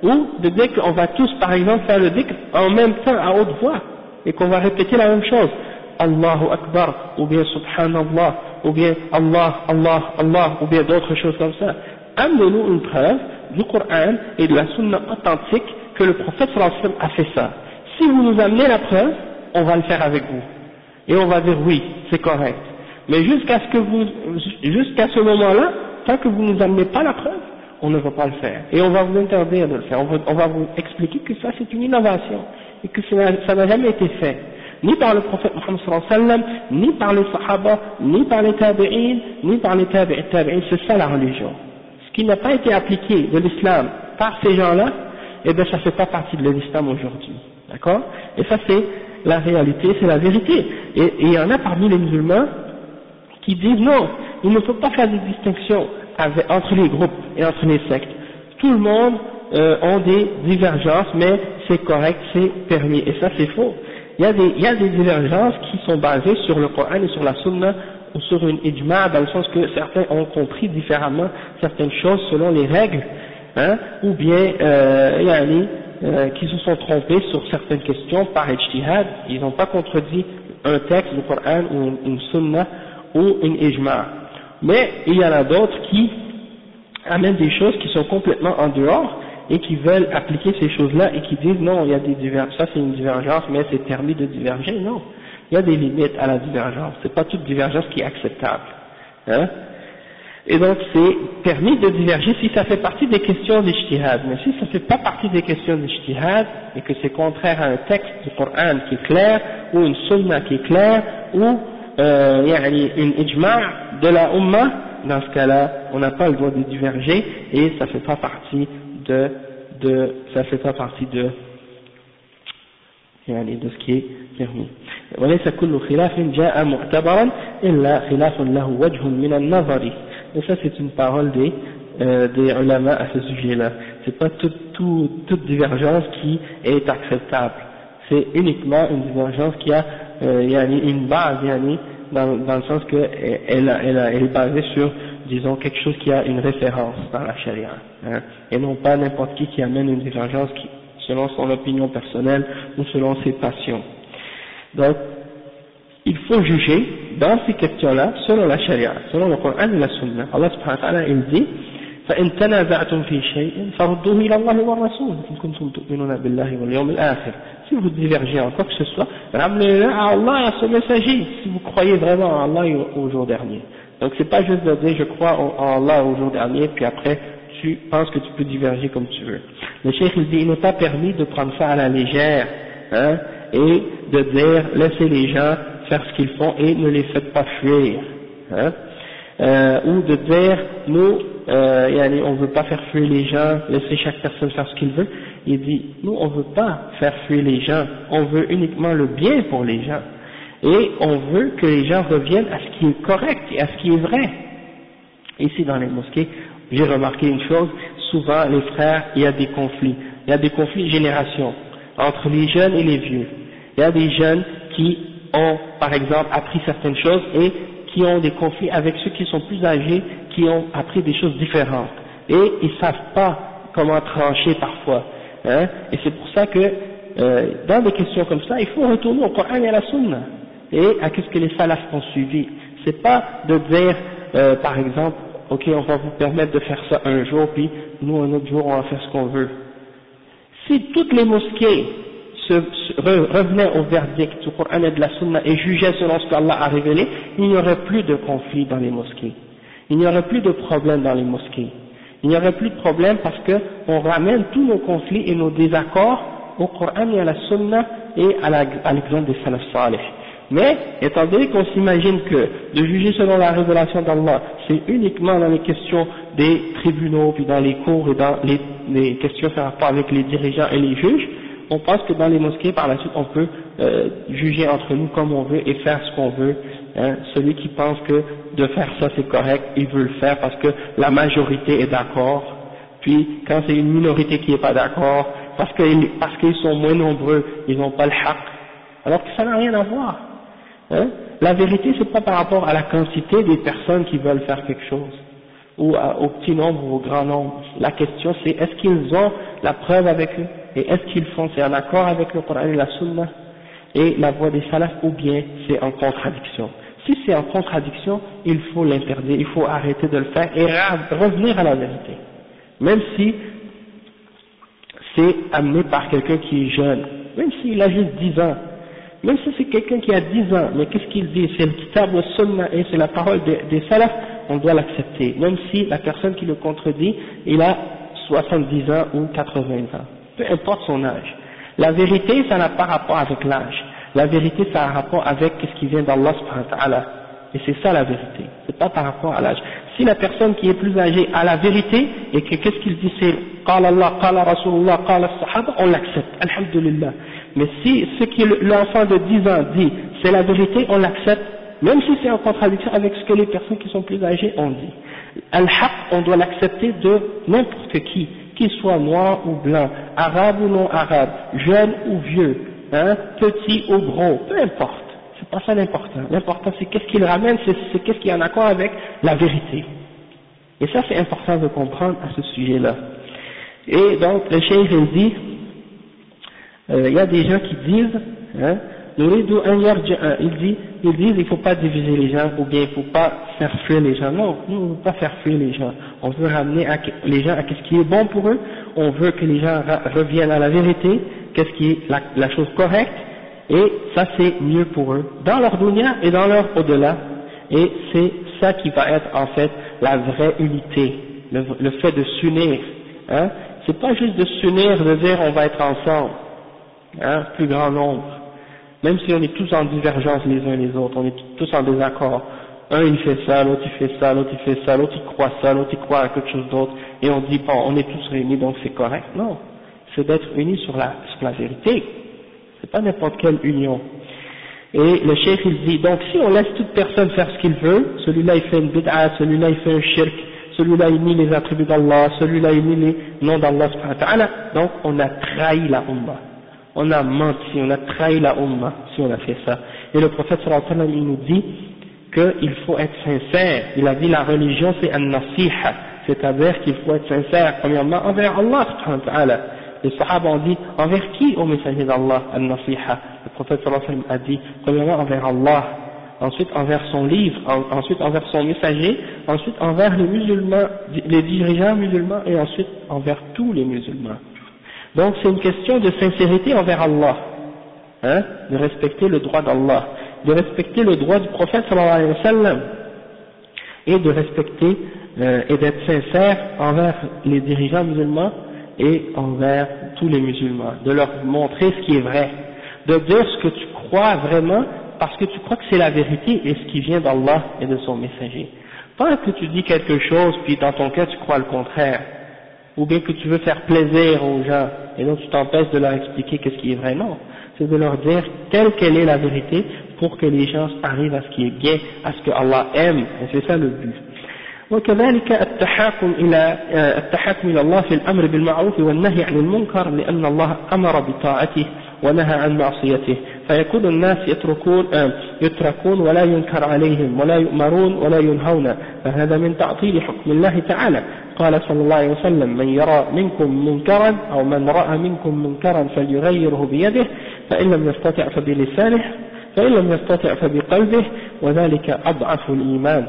ou de dire qu'on va tous par exemple faire le dhikr en même temps à haute voix, et qu'on va répéter la même chose. Allahu Akbar, ou bien Subhanallah, ou bien Allah, Allah, Allah, ou bien d'autres choses comme ça. Amenez-nous une preuve du Coran et de la Sunna authentique que le prophète sallallahu alayhi wa sallam a fait ça. Si vous nous amenez la preuve, on va le faire avec vous. Et on va dire oui, c'est correct. Mais jusqu'à ce moment-là, tant que vous nous amenez pas la preuve, on ne va pas le faire. Et on va vous interdire de le faire. On va vous expliquer que ça c'est une innovation, et que ça n'a jamais été fait. Ni par le prophète Muhammad sallallahu alayhi wa sallam, ni par les sahaba, ni par les tabi'in, ni par les tabi'in, c'est ça la religion. Ce qui n'a pas été appliqué de l'islam par ces gens-là, eh bien ça fait pas partie de l'islam aujourd'hui. D'accord? Et ça c'est la réalité, c'est la vérité. Et il y en a parmi les musulmans qui disent non, il ne faut pas faire de distinction entre les groupes et entre les sectes. Tout le monde ont des divergences, mais c'est correct, c'est permis. Et ça c'est faux. il y a des divergences qui sont basées sur le Coran et sur la Sunna, ou sur une ijma', dans le sens que certains ont compris différemment certaines choses selon les règles, hein, ou bien qui se sont trompés sur certaines questions par ijtihad, ils n'ont pas contredit un texte du Coran ou une Sunna ou une ijma'. Mais il y en a d'autres qui amènent des choses qui sont complètement en dehors et qui veulent appliquer ces choses-là et qui disent non, il y a des divergences, ça c'est une divergence, mais c'est permis de diverger. Non, il y a des limites à la divergence, c'est pas toute divergence qui est acceptable, hein. Et donc c'est permis de diverger si ça fait partie des questions d'ijtihad, mais si ça fait pas partie des questions d'ijtihad et que c'est contraire à un texte du Coran qui est clair, ou une sunna qui est claire, ou une ijma' de la ummah, dans ce cas-là on n'a pas le droit de diverger et ça fait pas partie de ce qui est permis. وليس كل خلاف جاء معتبرا إلا خلاف له وجه من النظر. Et ça c'est une parole des ulama à ce sujet-là. C'est pas toute divergence qui est acceptable. C'est uniquement une divergence qui a une base, dans le sens que elle est basée sur, disons, quelque chose qui a une référence dans la charia, hein, et non pas n'importe qui amène une divergence selon son opinion personnelle ou selon ses passions. Donc, il faut juger dans ces questions-là selon la charia, selon le Coran et la Sunna. Allah subhanahu wa ta'ala, il dit فَإِن تَنَازَعْتُمْ فِي شَيْءٍ فَرُدُّوهُ إِلَى اللَّهِ وَالرَّسُولِ إِن كُنتُمْ تُؤْمِنُونَ بِاللَّهِ وَالْيَوْمِ الْآخِرِ. Si vous divergez en quoi que ce soit, ramenez-le à Allah et à son messager, si vous croyez vraiment en Allah et au jour dernier. Donc c'est pas juste de dire je crois en Allah au jour dernier, puis après tu penses que tu peux diverger comme tu veux. Le cheikh il dit il n'est pas permis de prendre ça à la légère, hein, et de dire laissez les gens faire ce qu'ils font et ne les faites pas fuir, hein, ou de dire nous on veut pas faire fuir les gens, laisser chaque personne faire ce qu'il veut. Il dit nous on veut pas faire fuir les gens, on veut uniquement le bien pour les gens. Et on veut que les gens reviennent à ce qui est correct et à ce qui est vrai. Ici dans les mosquées, j'ai remarqué une chose, souvent les frères, il y a des conflits de génération, entre les jeunes et les vieux. Il y a des jeunes qui ont, par exemple, appris certaines choses et qui ont des conflits avec ceux qui sont plus âgés, qui ont appris des choses différentes. Et ils savent pas comment trancher parfois, hein. Et c'est pour ça que, dans des questions comme ça, il faut retourner au Coran et à la Sunna. Et à ce que les salafs ont suivi. C'est pas de dire, par exemple, ok, on va vous permettre de faire ça un jour, puis nous un autre jour on va faire ce qu'on veut. Si toutes les mosquées revenaient au verdict du Coran et de la Sunna et jugeaient selon ce qu'Allah a révélé, il n'y aurait plus de conflits dans les mosquées. Il n'y aurait plus de problèmes dans les mosquées. Il n'y aurait plus de problèmes parce que on ramène tous nos conflits et nos désaccords au Coran et à la Sunna et à l'exemple des salaf salih. Mais, étant donné qu'on s'imagine que de juger selon la révélation d'Allah, c'est uniquement dans les questions des tribunaux, puis dans les cours et dans les questions par rapport avec les dirigeants et les juges, on pense que dans les mosquées, par la suite, on peut juger entre nous comme on veut et faire ce qu'on veut. Hein. Celui qui pense que de faire ça c'est correct, il veut le faire parce que la majorité est d'accord. Puis, quand c'est une minorité qui n'est pas d'accord, parce qu'ils sont moins nombreux, ils n'ont pas le haqq. Alors que ça n'a rien à voir. Hein? La vérité, c'est pas par rapport à la quantité des personnes qui veulent faire quelque chose, ou au petit nombre ou au grand nombre. La question c'est est-ce qu'ils ont la preuve avec eux, et est-ce qu'ils font, c'est en accord avec le Coran et la Sunna et la voie des salafs, ou bien c'est en contradiction. Si c'est en contradiction, il faut l'interdire, il faut arrêter de le faire et revenir à la vérité. Même si c'est amené par quelqu'un qui est jeune, même s'il a juste 10 ans, même si c'est quelqu'un qui a 10 ans, mais qu'est-ce qu'il dit? C'est le kitab, le sunna et c'est la parole des salafs, on doit l'accepter. Même si la personne qui le contredit, il a 70 ans ou 80 ans. Peu importe son âge. La vérité, ça n'a pas rapport avec l'âge. La vérité, ça a rapport avec ce qui vient d'Allah subhanahu wa ta'ala. Et c'est ça la vérité. C'est pas par rapport à l'âge. Si la personne qui est plus âgée a la vérité, et que qu'est-ce qu'il dit, c'est Qala Allah, Qala Rasulullah, Qala Sahaba, on l'accepte. Alhamdulillah. Mais si ce que l'enfant de 10 ans dit, c'est la vérité, on l'accepte, même si c'est en contradiction avec ce que les personnes qui sont plus âgées ont dit. Al-Haq, on doit l'accepter de n'importe qui, qu'il soit noir ou blanc, arabe ou non arabe, jeune ou vieux, hein, petit ou gros, peu importe, c'est pas ça l'important. L'important c'est qu'est-ce qu'il ramène, c'est qu'est-ce qui est en accord avec la vérité. Et ça c'est important de comprendre à ce sujet-là. Et donc le cheikh il dit, il y a des gens qui disent, hein, ils disent il faut pas diviser les gens, ou bien il faut pas faire fuir les gens. Non, nous on ne veut pas faire fuir les gens. On veut ramener les gens à ce qui est bon pour eux. On veut que les gens reviennent à la vérité, qu'est-ce qui est la chose correcte, et ça c'est mieux pour eux, dans leur dunya et dans leur au-delà. Et c'est ça qui va être en fait la vraie unité, le fait de s'unir. Hein. C'est pas juste de s'unir, de dire on va être ensemble, hein, plus grand nombre. Même si on est tous en divergence les uns les autres, on est tous en désaccord. Un il fait ça, l'autre il fait ça, l'autre il fait ça, l'autre il croit ça, l'autre il croit à quelque chose d'autre, et on dit bon, on est tous réunis donc c'est correct. Non, c'est d'être unis sur la vérité. C'est pas n'importe quelle union. Et le cheikh il dit donc si on laisse toute personne faire ce qu'il veut, celui-là il fait une bid'a, celui-là il fait un shirk, celui-là il nie les attributs d'Allah, celui-là il nie les noms d'Allah subhanahu wa ta'ala, donc on a trahi la ummah. On a menti, on a trahi la ummah si on a fait ça. Et le prophète sallallahu alayhi wa sallam il nous dit qu'il faut être sincère. Il a dit la religion c'est an-nasiha, c'est-à-dire qu'il faut être sincère premièrement envers Allah subhanahu wa ta'ala. Les sahaba ont dit envers qui au messager d'Allah an-nasiha? Le prophète sallallahu alayhi wa sallam a dit premièrement envers Allah, ensuite envers son livre, ensuite envers son messager, ensuite envers les musulmans, les dirigeants musulmans et ensuite envers tous les musulmans. Donc c'est une question de sincérité envers Allah, hein, de respecter le droit d'Allah, de respecter le droit du prophète sallallahu alayhi wa sallam, et de respecter et d'être sincère envers les dirigeants musulmans et envers tous les musulmans, de leur montrer ce qui est vrai, de dire ce que tu crois vraiment parce que tu crois que c'est la vérité et ce qui vient d'Allah et de son messager. Pas que tu dis quelque chose puis dans ton cœur tu crois le contraire, ou bien que tu veux faire plaisir aux gens et donc tu t'empêches de leur expliquer qu'est-ce qui est vrai. Non, c'est de leur dire telle qu'elle est la vérité pour que les gens arrivent à ce qui est bien, à ce que Allah aime, et c'est ça le but. وكذلك التحاكم إلى الله في الأمر بالمعروف والنهي عن المنكر لأن الله أمر بطاعته ونهى عن معصيته فيكون الناس يتركون ولا ينكر عليهم ولا يؤمرون ولا ينهون فهذا من تعطيل حكم الله تعالى. قال صلى الله عليه وسلم من يرى منكم منكرا أو من رأى منكم منكرا فليغيره بيده فإن لم يستطع فبلسانه فإن لم يستطع فبقلبه وذلك أضعف الإيمان.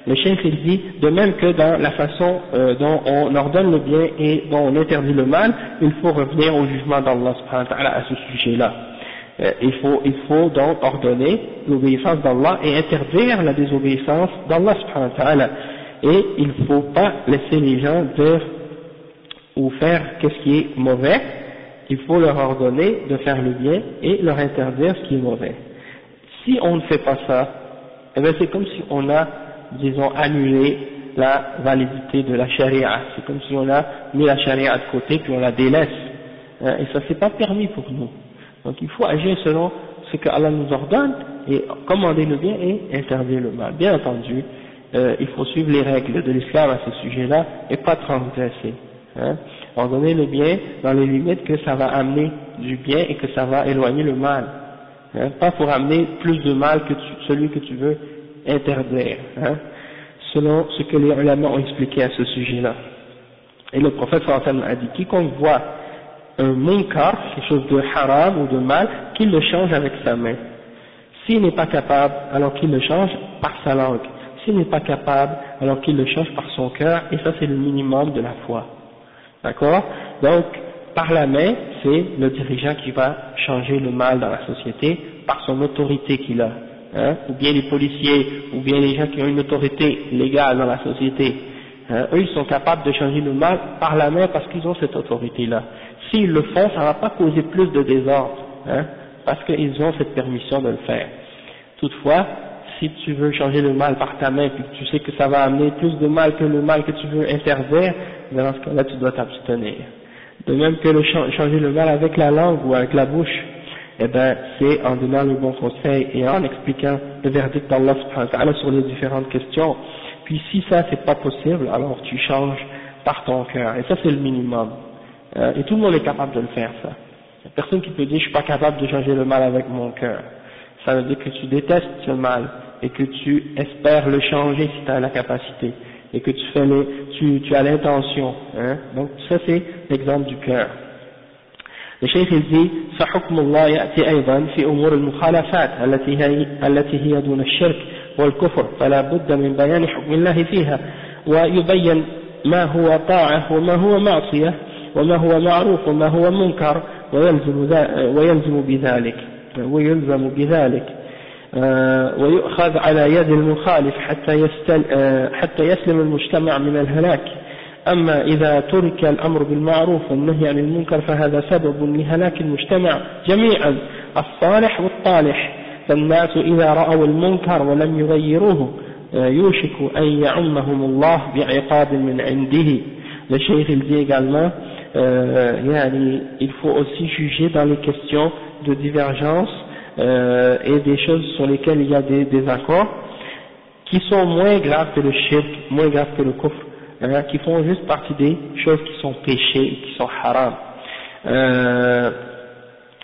Le cheikh il dit, de même que dans la façon dont on ordonne le bien et dont on interdit le mal, il faut revenir au jugement d'Allah subhanahu wa ta'ala à ce sujet-là. Il faut donc ordonner l'obéissance d'Allah et interdire la désobéissance d'Allah subhanahu wa ta'ala. Et il ne faut pas laisser les gens dire ou faire ce qui est mauvais, il faut leur ordonner de faire le bien et leur interdire ce qui est mauvais. Si on ne fait pas ça, eh bien c'est comme si on a, disons, annulé la validité de la charia. C'est comme si on a mis la charia de côté puis on la délaisse. Et ça c'est pas permis pour nous. Donc il faut agir selon ce que Allah nous ordonne et commander le bien et interdire le mal. Bien entendu, il faut suivre les règles de l'islam à ce sujet-là et pas transgresser. Ordonner le bien dans les limites que ça va amener du bien et que ça va éloigner le mal. Pas pour amener plus de mal que celui que tu veux interdire, selon ce que les ulama ont expliqué à ce sujet-là. Et le prophète sallallahu alayhi wa sallam a dit, quiconque voit un munkar, quelque chose de haram ou de mal, qu'il le change avec sa main. S'il n'est pas capable, alors qu'il le change par sa langue. S'il n'est pas capable, alors qu'il le change par son cœur, et ça c'est le minimum de la foi. D'accord? Donc, par la main, c'est le dirigeant qui va changer le mal dans la société par son autorité qu'il a. Ou bien les policiers, ou bien les gens qui ont une autorité légale dans la société, eux ils sont capables de changer le mal par la main parce qu'ils ont cette autorité-là. S'ils le font, ça ne va pas causer plus de désordre, parce qu'ils ont cette permission de le faire. Toutefois, si tu veux changer le mal par ta main, puis que tu sais que ça va amener plus de mal que le mal que tu veux interdire, dans ce cas-là tu dois t'abstenir. De même que changer le mal avec la langue ou avec la bouche, eh ben, c'est en donnant le bon conseil et en expliquant le verdict d'Allah subhanahu wa ta'ala sur les différentes questions. Puis si ça c'est pas possible, alors tu changes par ton cœur. Et ça c'est le minimum. Et tout le monde est capable de le faire ça. Il y a personne qui peut dire je suis pas capable de changer le mal avec mon cœur. Ça veut dire que tu détestes ce mal et que tu espères le changer si tu as la capacité et que tu as l'intention. Hein. Donc ça c'est l'exemple du cœur. Le cheikh il dit فحكم الله يأتي أيضا في أمور المخالفات التي هي دون الشرك والكفر فلا بد من بيان حكم الله فيها ويبين ما هو طاعة وما هو معصية وما هو معروف وما هو منكر ويلزم بذلك ويؤخذ على يد المخالف حتى يسلم المجتمع من الهلاك. أما إذا ترك الأمر بالمعروف والنهي عن المنكر فهذا سبب لهلاك المجتمع جميعا الصالح والطالح. فالناس إذا رأوا المنكر ولم يغيروه يوشك أن يعمهم الله بعقاب من عنده. Le cheikh il dit également il faut aussi juger dans les questions de divergence et des choses sur lesquelles il y a des désaccords qui sont moins graves que le shirk, moins graves que le kufr, qui font juste partie des choses qui sont péchées et qui sont haram.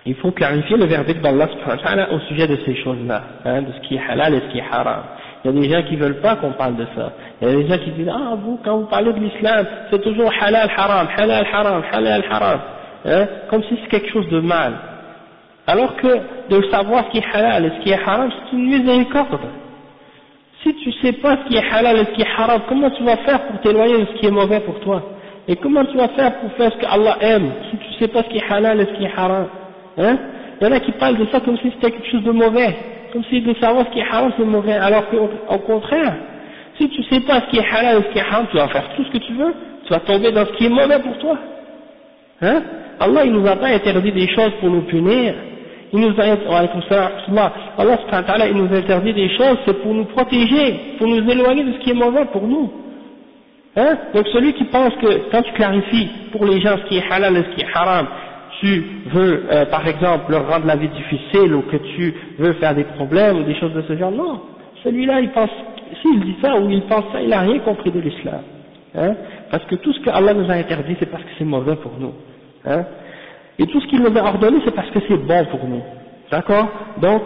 Il faut clarifier le verdict d'Allah subhanahu wa ta'ala au sujet de ces choses-là, de ce qui est halal et ce qui est haram. Il y a des gens qui ne veulent pas qu'on parle de ça. Il y a des gens qui disent vous, quand vous parlez de l'islam, c'est toujours halal, haram, halal, haram, halal, haram, comme si c'est quelque chose de mal. Alors que de savoir ce qui est halal et ce qui est haram, c'est une miséricorde. Si tu sais pas ce qui est halal et ce qui est haram, comment tu vas faire pour t'éloigner de ce qui est mauvais pour toi? Et comment tu vas faire pour faire ce que Allah aime, si tu sais pas ce qui est halal et ce qui est haram? Il y en a qui parlent de ça comme si c'était quelque chose de mauvais, comme si de savoir ce qui est haram c'est mauvais, alors qu'au contraire, si tu sais pas ce qui est halal et ce qui est haram, tu vas faire tout ce que tu veux, tu vas tomber dans ce qui est mauvais pour toi. Allah il nous a pas interdit des choses pour nous punir. Il nous a Allah subhanahu wa ta'ala, il nous interdit des choses, c'est pour nous protéger, pour nous éloigner de ce qui est mauvais pour nous. Donc celui qui pense que quand tu clarifies pour les gens ce qui est halal et ce qui est haram, tu veux par exemple leur rendre la vie difficile ou que tu veux faire des problèmes ou des choses de ce genre, non, celui-là il pense, s'il dit ça ou il pense ça, il n'a rien compris de l'islam. Parce que tout ce que Allah nous a interdit c'est parce que c'est mauvais pour nous. Et tout ce qu'il nous a ordonné, c'est parce que c'est bon pour nous. D'accord? Donc,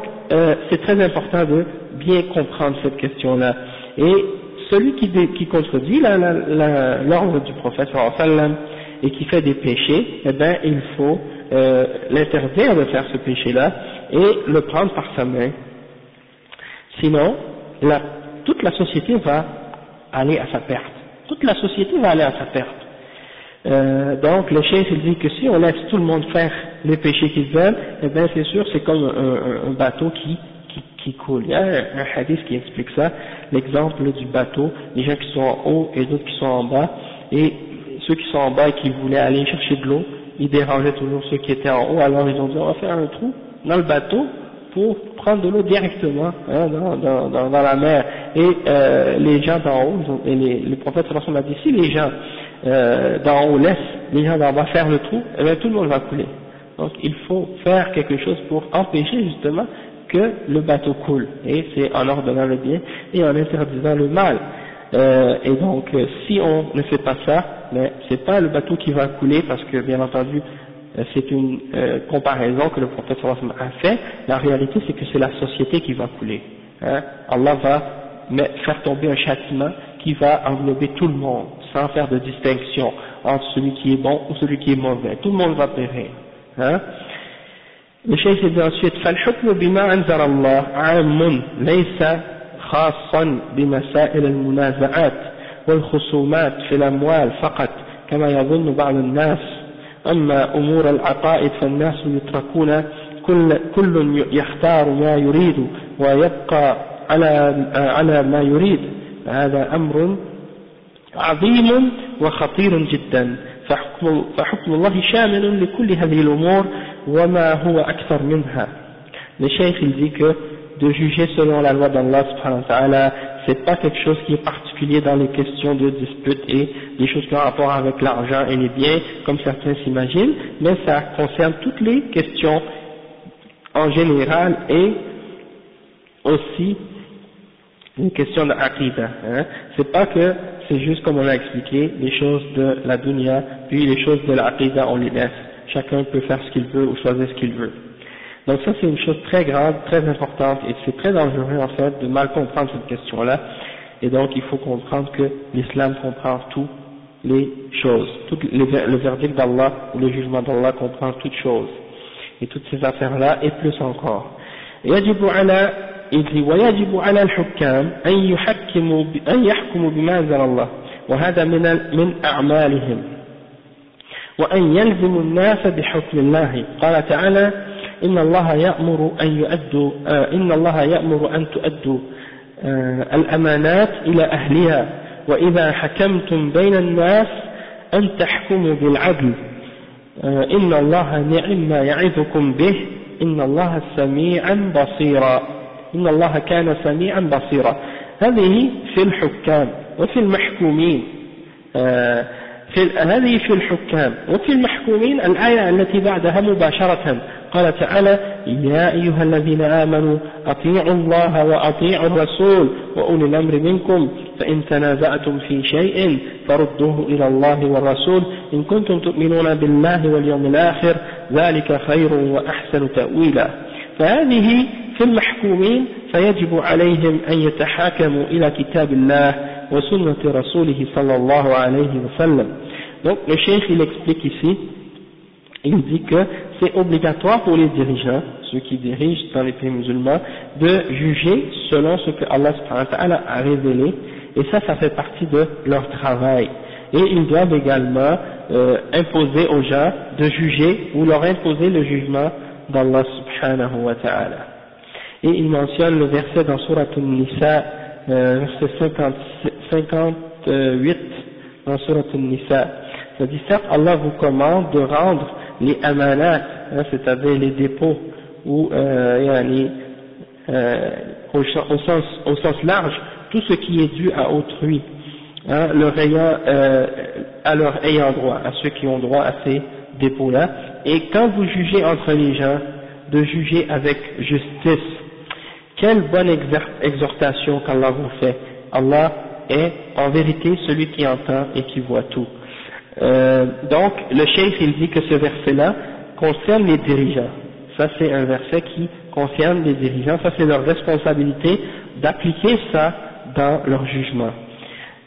c'est très important de bien comprendre cette question-là. Et celui qui contredit l'ordre du prophète sallallahu alayhi wa sallam et qui fait des péchés, eh bien, il faut l'interdire de faire ce péché-là et le prendre par sa main. Sinon, toute la société va aller à sa perte. Toute la société va aller à sa perte. Donc le cheikh il dit que si on laisse tout le monde faire les péchés qu'ils veulent, eh bien c'est sûr c'est comme un bateau qui coule. Il y a un hadith qui explique ça, l'exemple du bateau, les gens qui sont en haut et d'autres qui sont en bas, et ceux qui sont en bas et qui voulaient aller chercher de l'eau, ils dérangeaient toujours ceux qui étaient en haut, alors ils ont dit on va faire un trou dans le bateau pour prendre de l'eau directement dans la mer. Et les gens d'en haut, et les prophètes sallallahu alayhi wa sallam a dit si les gens d'en haut laisse les gens d'en bas faire le trou, eh bien tout le monde va couler. Donc il faut faire quelque chose pour empêcher justement que le bateau coule, et c'est en ordonnant le bien et en interdisant le mal. Et donc si on ne fait pas ça, mais c'est pas le bateau qui va couler, parce que bien entendu c'est une comparaison que le prophète sallallahu alayhi wa sallam a fait. La réalité c'est que c'est la société qui va couler. Allah va faire tomber un châtiment qui va englober tout le monde, sans faire de distinction entre celui qui est bon ou celui qui est mauvais. Tout le monde va périr. Le cheikh dit ensuite فالحكم بما أنزل الله عام ليس خاصا بمسائل المنازعات والخصومات في الأموال فقط كما يظن بعض الناس. أما أمور العقائد فالناس يتركون كل يختار ما يريد ويبقى على ما يريد. هذا أمر عظيم وخطير جدا. فحكم الله شامل لكل هذه الأمور وما هو أكثر منها. Le cheikh il dit que de juger selon la loi d'Allah subhanahu wa ta'ala, c'est pas quelque chose qui est particulier dans les questions de dispute et des choses qui ont rapport avec l'argent et les biens, comme certains s'imaginent, mais ça concerne toutes les questions en général et aussi les questions de aqidah. C'est pas que c'est juste comme on a expliqué, les choses de la dunya, puis les choses de l'aqidah on les laisse. chacun peut faire ce qu'il veut ou choisir ce qu'il veut. Donc ça c'est une chose très grave, très importante, et c'est très dangereux en fait de mal comprendre cette question-là, et donc il faut comprendre que l'islam comprend toutes les choses, le verdict d'Allah ou le jugement d'Allah comprend toutes choses, et toutes ces affaires-là et plus encore. ويجب على الحكام أن يحكموا بما أنزل الله وهذا من أعمالهم وأن يلزموا الناس بحكم الله. قال تعالى إن الله يأمر أن تؤدوا الأمانات إلى أهلها وإذا حكمتم بين الناس أن تحكموا بالعدل إن الله نعم ما يعظكم به إن الله سميعا بصيرا إن الله كان سميعا بصيرا. هذه في الحكام وفي المحكومين هذه في الحكام وفي المحكومين الآية التي بعدها مباشرة قال تعالى يا أيها الذين آمنوا أطيعوا الله وأطيعوا الرسول وأولي الأمر منكم فإن تنازعتم في شيء فردوه إلى الله والرسول إن كنتم تؤمنون بالله واليوم الآخر ذلك خير وأحسن تأويلا. فهذه في المحكومين فيجب عليهم أن يتحاكموا إلى كتاب الله وسنة رسوله صلى الله عليه وسلم. Donc le cheikh il explique ici, il dit que c'est obligatoire pour les dirigeants, ceux qui dirigent dans les pays musulmans, de juger selon ce que Allah subhanahu wa ta'ala a révélé, et ça fait partie de leur travail. Et ils doivent également imposer aux gens de juger ou leur imposer le jugement d'Allah subhanahu wa ta'ala. Et il mentionne le verset dans Surat An-Nisa, verset 58 dans Surat An-Nisa. Ça dit certes Allah vous commande de rendre les amanat, c'est-à-dire les dépôts, ou au sens large, tout ce qui est dû à autrui, à leur ayant droit, à ceux qui ont droit à ces dépôts-là. Et quand vous jugez entre les gens, de juger avec justice. Quelle bonne exhortation qu'Allah vous fait. Allah est en vérité celui qui entend et qui voit tout. Donc le cheikh il dit que ce verset-là concerne les dirigeants. Ça c'est un verset qui concerne les dirigeants, ça c'est leur responsabilité d'appliquer ça dans leur jugement.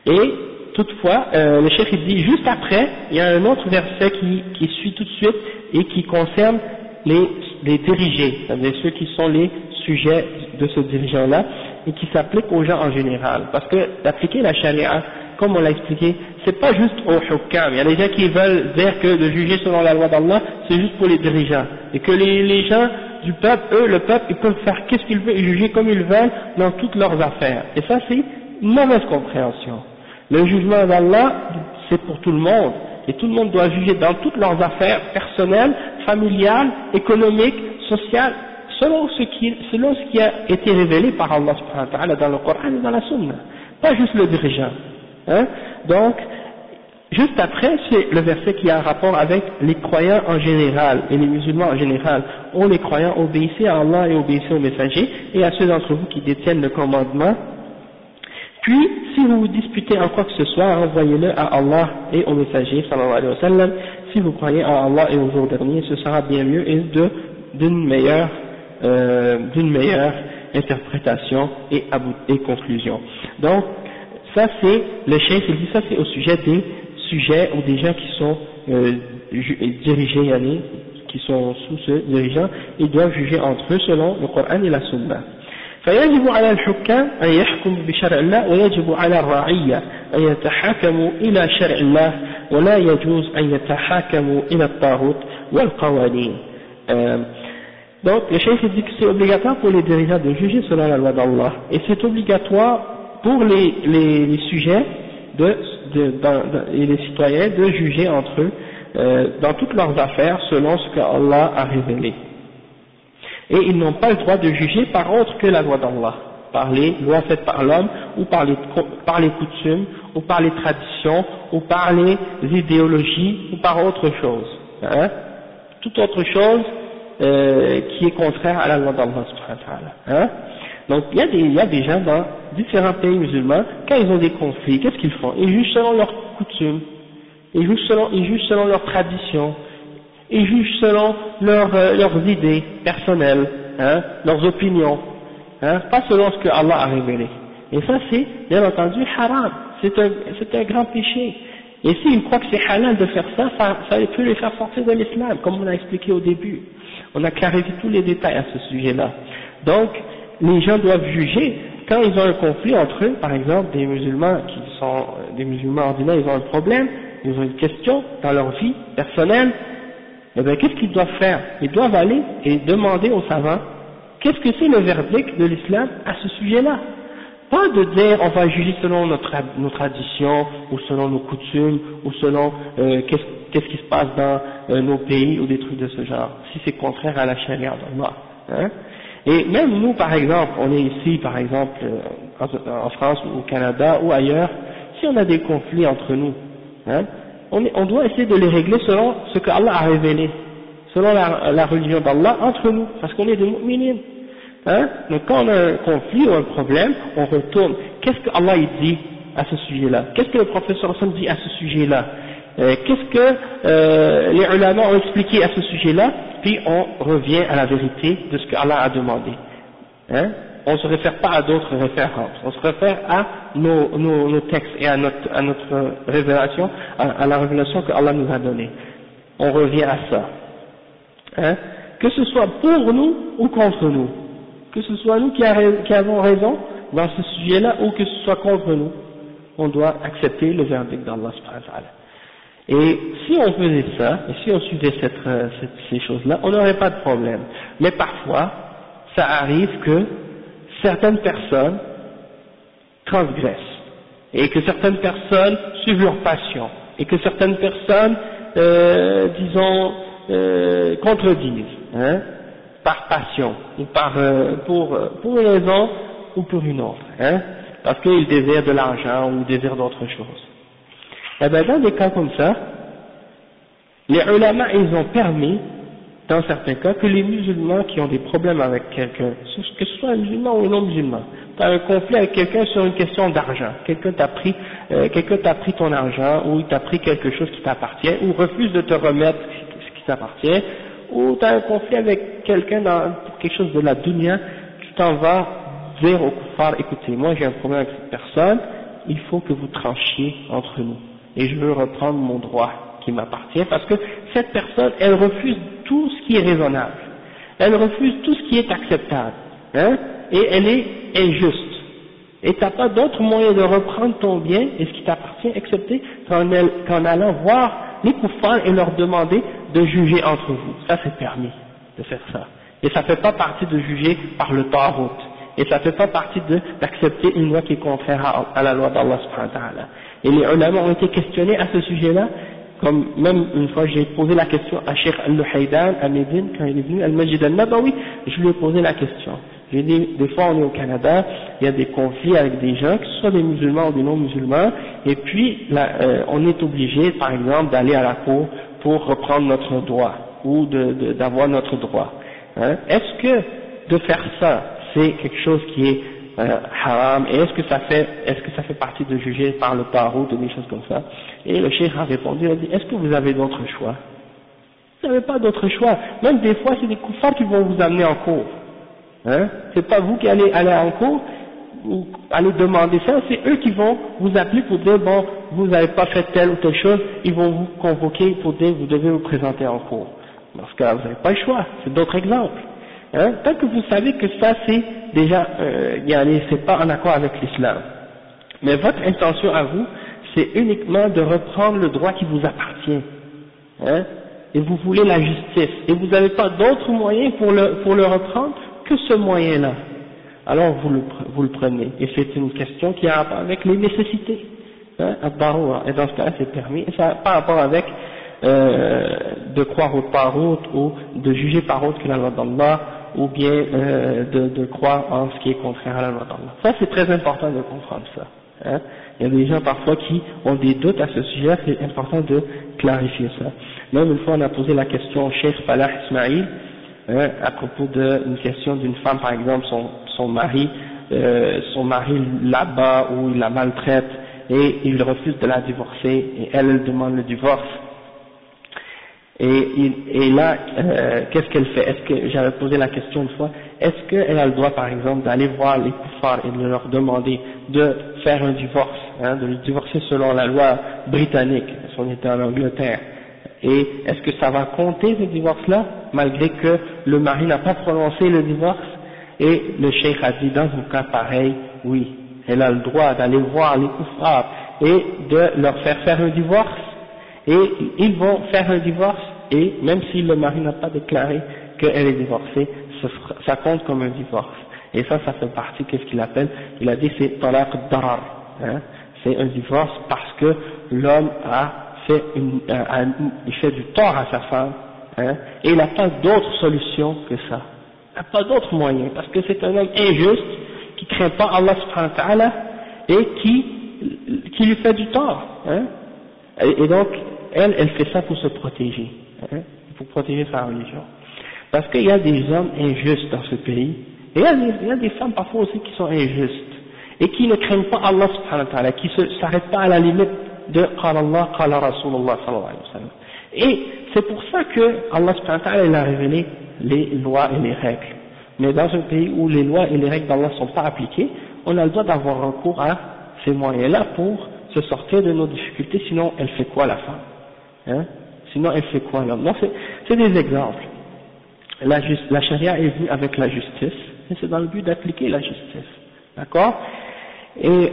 Et toutefois, le cheikh il dit juste après, il y a un autre verset qui suit tout de suite et qui concerne les dirigés, c'est-à-dire ceux qui sont les sujets de ce dirigeant-là et qui s'applique aux gens en général. Parce que d'appliquer la charia, comme on l'a expliqué, c'est pas juste aux hukam. Il y a des gens qui veulent dire que de juger selon la loi d'Allah, c'est juste pour les dirigeants. Et que les gens du peuple, eux, le peuple, ils peuvent faire qu'est-ce qu'ils veulent et juger comme ils veulent dans toutes leurs affaires. Et ça, c'est une mauvaise compréhension. Le jugement d'Allah, c'est pour tout le monde. Et tout le monde doit juger dans toutes leurs affaires personnelles, familiales, économiques, sociales, selon ce qui a été révélé par Allah subhanahu wa ta'ala dans le Coran et dans la Sunna. Pas juste le dirigeant. Donc, juste après, c'est le verset qui a un rapport avec les croyants en général et les musulmans en général. Oh les croyants, obéissez à Allah et obéissez aux messagers et à ceux d'entre vous qui détiennent le commandement. Puis, si vous vous disputez en quoi que ce soit, envoyez-le à Allah et aux messagers, sallallahu alayhi wa sallam. Si vous croyez à Allah et au jour dernier, ce sera bien mieux et d'une meilleure interprétation et conclusion. Donc, ça c'est, le cheikh il dit ça c'est au sujet des sujets ou des gens qui sont dirigés, qui sont sous ce dirigeant, ils doivent juger entre eux selon le Coran et la Sunna. فيجب على الحكام أن يحكموا بشرع الله ويجب على الرعية أن يتحاكموا إلى شرع الله ولا يجوز أن يتحاكموا إلى الطاغوت والقوانين. Donc le cheikh dit que c'est obligatoire pour les dirigeants de juger selon la loi d'Allah et c'est obligatoire pour les sujets et les citoyens de juger entre eux dans toutes leurs affaires selon ce que Allah a révélé. Et ils n'ont pas le droit de juger par autre que la loi d'Allah, par les lois faites par l'homme, ou par les coutumes, ou par les traditions, ou par les idéologies, ou par autre chose. Toute autre chose qui est contraire à la loi d'Allah subhanahu wa ta'ala. Donc il y a des gens dans différents pays musulmans, quand ils ont des conflits, qu'est-ce qu'ils font? Ils jugent selon leurs coutumes, ils jugent selon leurs traditions, Ils jugent selon leurs idées personnelles, hein, leurs opinions, hein, pas selon ce que Allah a révélé. Et ça c'est, bien entendu, haram. C'est un grand péché. Et s'ils croient que c'est halal de faire ça, ça peut les faire sortir de l'islam, comme on a expliqué au début. On a clarifié tous les détails à ce sujet-là. Donc, les gens doivent juger quand ils ont un conflit entre eux, par exemple, des musulmans qui sont des musulmans ordinaires, ils ont un problème, ils ont une question dans leur vie personnelle, eh bien, qu'est-ce qu'ils doivent faire? Ils doivent aller et demander aux savants, qu'est-ce que c'est le verdict de l'islam à ce sujet-là? Pas de dire on va juger selon nos traditions, ou selon nos coutumes, ou selon qu'est-ce qui se passe dans nos pays, ou des trucs de ce genre, si c'est contraire à la charia d'Allah. Hein? Et même nous, par exemple, on est ici, par exemple, en France ou au Canada ou ailleurs, si on a des conflits entre nous, hein, on doit essayer de les régler selon ce que Allah a révélé, selon la religion d'Allah entre nous, parce qu'on est des mu'minines. Hein? Donc quand on a un conflit ou un problème, on retourne. Qu'est-ce que Allah dit à ce sujet-là? Qu'est-ce que le prophète sallallahu alayhi wa sallam dit à ce sujet-là? Qu'est-ce que les ulama ont expliqué à ce sujet-là? Puis on revient à la vérité de ce que Allah a demandé. Hein? On ne se réfère pas à d'autres références, on se réfère à nos textes et à notre révélation, à la révélation que Allah nous a donnée. On revient à ça. Hein? Que ce soit pour nous ou contre nous. Que ce soit nous qui avons raison dans ce sujet-là ou que ce soit contre nous, on doit accepter le verdict d'Allah subhanahu wa ta'ala. Et si on faisait ça, et si on suivait ces choses-là, on n'aurait pas de problème. Mais parfois, ça arrive que certaines personnes transgressent, et que certaines personnes suivent leur passion, et que certaines personnes, contredisent, hein, par passion, ou pour une raison ou pour une autre, hein, parce qu'ils désirent de l'argent ou désirent d'autres choses. Et bien dans des cas comme ça, les ulama ils ont permis, dans certains cas, que les musulmans qui ont des problèmes avec quelqu'un, que ce soit un musulman ou un non musulman, tu as un conflit avec quelqu'un sur une question d'argent, quelqu'un t'a pris ton argent, ou il t'a pris quelque chose qui t'appartient, ou refuse de te remettre ce qui t'appartient, ou tu as un conflit avec quelqu'un pour quelque chose de la dunya, tu t'en vas dire au kuffar, écoutez, moi j'ai un problème avec cette personne, il faut que vous tranchiez entre nous, et je veux reprendre mon droit qui m'appartient, parce que cette personne, elle refuse tout ce qui est raisonnable, elle refuse tout ce qui est acceptable, hein, et elle est injuste, et tu n'as pas d'autre moyen de reprendre ton bien et ce qui t'appartient, excepté qu'en allant voir les kuffars et leur demander de juger entre vous. Ça c'est permis de faire ça, et ça fait pas partie de juger par le ta'arut, et ça fait pas partie d'accepter une loi qui est contraire à la loi d'Allah subhanahu wa ta'ala. Et les ulama ont été questionnés à ce sujet-là, comme même une fois j'ai posé la question à Cheikh Al-Luhaydan à Médine, quand il est venu Al-Majid Al-Nabawi, je lui ai posé la question. J'ai dit, des fois on est au Canada, il y a des conflits avec des gens, que ce soit des musulmans ou des non-musulmans, et puis on est obligé, par exemple, d'aller à la cour pour reprendre notre droit, ou d'avoir notre droit. Hein? Est-ce que de faire ça, c'est quelque chose qui est haram, et est-ce que ça fait partie de juger par le ta'arut ou des choses comme ça? Et le cheikh a répondu, il a dit, est-ce que vous avez d'autres choix? Vous n'avez pas d'autre choix. Même des fois, c'est des kuffars qui vont vous amener en cours. Hein? C'est pas vous qui allez aller en cours, ou aller demander ça, c'est eux qui vont vous appeler pour dire, bon, vous n'avez pas fait telle ou telle chose, ils vont vous convoquer pour dire, vous devez vous présenter en cours. Dans ce cas, vous n'avez pas le choix, c'est d'autres exemples. Hein? Tant que vous savez que ça, c'est déjà, c'est pas en accord avec l'islam. Mais votre intention à vous, c'est uniquement de reprendre le droit qui vous appartient. Hein? Et vous voulez la justice, et vous n'avez pas d'autre moyen pour le reprendre que ce moyen-là. Alors vous le prenez, et c'est une question qui a rapport avec les nécessités, hein, et dans ce cas-là c'est permis, et ça n'a pas rapport avec de croire au ta'arut ou de juger par autre que la loi d'Allah, ou bien de croire en ce qui est contraire à la loi d'Allah. Ça c'est très important de comprendre ça. Hein. Il y a des gens parfois qui ont des doutes à ce sujet, c'est important de clarifier ça. Même une fois on a posé la question au Cheikh Falah Ismail, à propos d'une question d'une femme, par exemple, son mari l'abat ou il la maltraite et il refuse de la divorcer et elle demande le divorce. Et là, qu'est-ce qu'elle fait? Est-ce que, j'avais posé la question une fois, est-ce qu'elle a le droit par exemple d'aller voir les kuffars et de leur demander de faire un divorce, de le divorcer selon la loi britannique, si on était en Angleterre, et est-ce que ça va compter ce divorce-là, malgré que le mari n'a pas prononcé le divorce? Et le cheikh a dit, dans un cas pareil, oui, elle a le droit d'aller voir les kuffars et de leur faire un divorce, et ils vont faire un divorce, et même si le mari n'a pas déclaré qu'elle est divorcée, ça compte comme un divorce. Et ça fait partie, qu'est-ce qu'il appelle? Il a dit c'est talaq darar, c'est un divorce parce que l'homme il fait du tort à sa femme, et il n'a pas d'autre solution que ça. Il n'a pas d'autre moyen, parce que c'est un homme injuste, qui craint pas Allah subhanahu wa ta'ala, et qui lui fait du tort, et donc, elle fait ça pour se protéger, pour protéger sa religion. Parce qu'il y a des hommes injustes dans ce pays, et il y a des femmes parfois aussi qui sont injustes, et qui ne craignent pas Allah subhanahu wa ta'ala, qui ne s'arrêtent pas à la limite de Qala Allah, Qala Rasulullah sallallahu alayhi wa sallam. Et c'est pour ça que Allah subhanahu wa ta'ala il a révélé les lois et les règles. Mais dans un pays où les lois et les règles d'Allah ne sont pas appliquées, on a le droit d'avoir recours à ces moyens-là pour se sortir de nos difficultés, sinon elle fait quoi la femme, sinon elle fait quoi l'homme? Non, c'est des exemples. La charia est venue avec la justice, et c'est dans le but d'appliquer la justice, d'accord? Et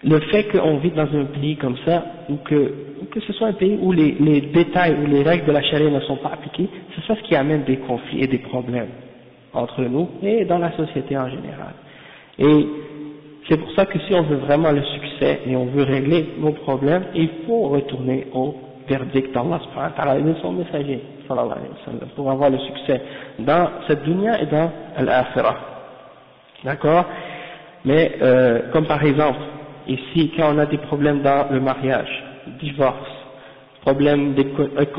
le fait qu'on vit dans un pays comme ça, ou que ce soit un pays où les détails ou les règles de la charia ne sont pas appliquées, c'est ça ce qui amène des conflits et des problèmes entre nous et dans la société en général. Et c'est pour ça que si on veut vraiment le succès et on veut régler nos problèmes, il faut retourner au verdict d'Allah subhanahu wa ta'ala et de son messager sallallahu alayhi wa sallam pour avoir le succès dans cette dunya et dans l'akhirah. D'accord? Mais comme par exemple, ici, quand on a des problèmes dans le mariage, divorce, problèmes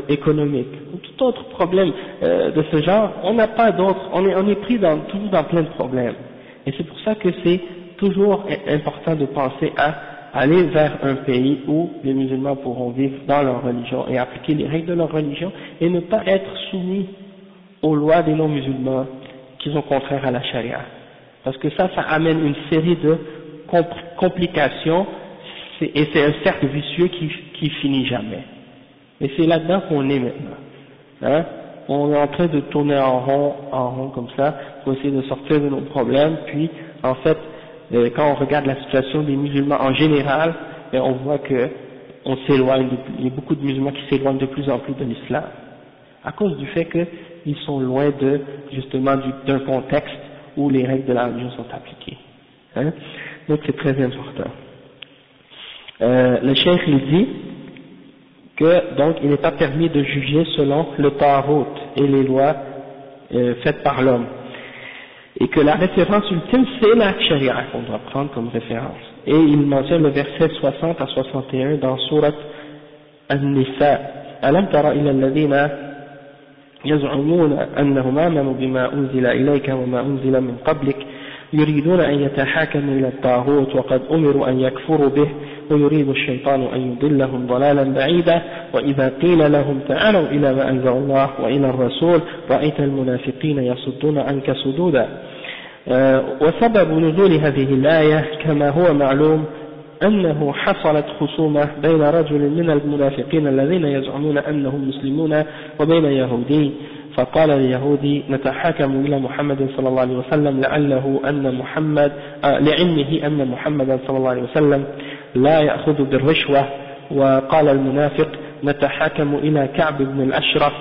économiques, ou tout autre problème de ce genre, on n'a pas d'autre, on est pris toujours dans plein de problèmes. Et c'est pour ça que c'est toujours important de penser à aller vers un pays où les musulmans pourront vivre dans leur religion et appliquer les règles de leur religion et ne pas être soumis aux lois des non-musulmans qui sont contraires à la charia. Parce que ça amène une série de complications et c'est un cercle vicieux qui finit jamais. Et c'est là-dedans qu'on est maintenant. On est en train de tourner en rond comme ça pour essayer de sortir de nos problèmes. Puis en fait, quand on regarde la situation des musulmans en général, on voit que on s'éloigne, il y a beaucoup de musulmans qui s'éloignent de plus en plus de l'islam, à cause du fait qu'ils sont loin justement d'un contexte où les règles de la religion sont appliquées. Donc c'est très important. Le cheikh il dit que donc il n'est pas permis de juger selon le Tarot et les lois faites par l'homme, et que la référence ultime c'est la charia qu'on doit prendre comme référence. Et il mentionne le verset 60 à 61 dans Surat An-Nisa. Alam tara ila alladhina yaz'umuna annahum amanu bima unzila ilayka wa ma unzila min qablik يريدون أن يتحاكموا إلى الطاغوت وقد أمروا أن يكفروا به ويريد الشيطان أن يضلهم ضلالا بعيدا وإذا قيل لهم تعالوا إلى ما أنزل الله وإلى الرسول رأيت المنافقين يصدون عنك صدودا. وسبب نزول هذه الآية كما هو معلوم أنه حصلت خصومة بين رجل من المنافقين الذين يزعمون أنهم مسلمون وبين يهودي، فقال اليهودي نتحاكم إلى محمد صلى الله عليه وسلم لعلمه أن محمد صلى الله عليه وسلم لا يأخذ بالرشوة، وقال المنافق نتحاكم إلى كعب بن الأشرف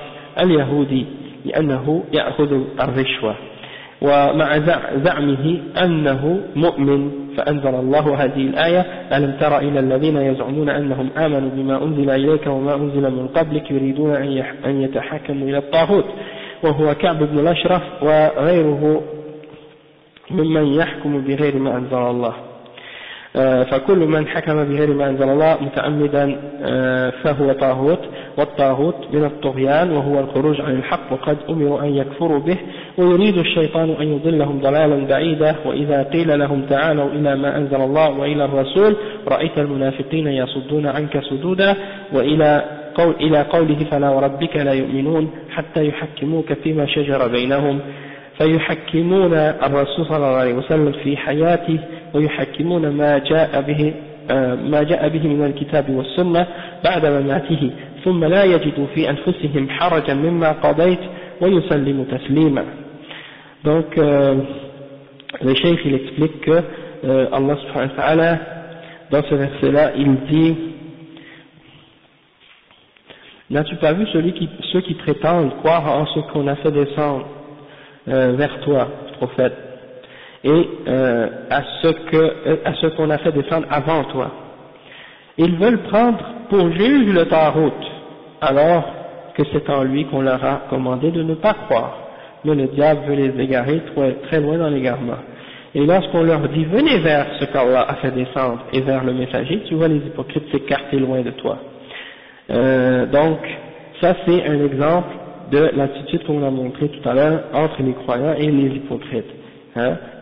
اليهودي لأنه يأخذ الرشوة، ومع زعمه أنه مؤمن فأنزل الله هذه الآية ألم تر إلى الذين يزعمون أنهم آمنوا بما أنزل إليك وما أنزل من قبلك يريدون أن يتحاكموا إلى الطاغوت، وهو كعب بن الأشرف وغيره ممن يحكم بغير ما أنزل الله. فكل من حكم بغير ما أنزل الله متعمدا فهو طاغوت، والطاغوت من الطغيان وهو الخروج عن الحق وقد أمروا أن يكفروا به ويريد الشيطان أن يضلهم ضلالا بعيدا وإذا قيل لهم تعالوا إلى ما أنزل الله وإلى الرسول رأيت المنافقين يصدون عنك صدودا وإلى إلى قوله فلا وربك لا يؤمنون حتى يحكموك فيما شجر بينهم فيحكمون الرسول صلى الله عليه وسلم في حياته ويحكمون ما جاء به من الكتاب والسنة بعد مماته ثم لا يجدوا في أنفسهم حرجا مما قضيت ويسلموا تسليما. Donc le cheikh il explique que Allah subhanahu wa ta'ala dans ce verset là il dit: n'as-tu pas vu ceux qui prétendent croire en ce qu'on a fait descendre vers toi, prophète, et à ce qu'on a fait descendre avant toi. Ils veulent prendre pour juge le Tarout, alors que c'est en lui qu'on leur a commandé de ne pas croire. Mais le diable veut les égarer très loin dans l'égarement. Et lorsqu'on leur dit venez vers ce qu'Allah a fait descendre et vers le messager, tu vois les hypocrites s'écarter loin de toi. Donc ça c'est un exemple de l'attitude qu'on a montré tout à l'heure entre les croyants et les hypocrites.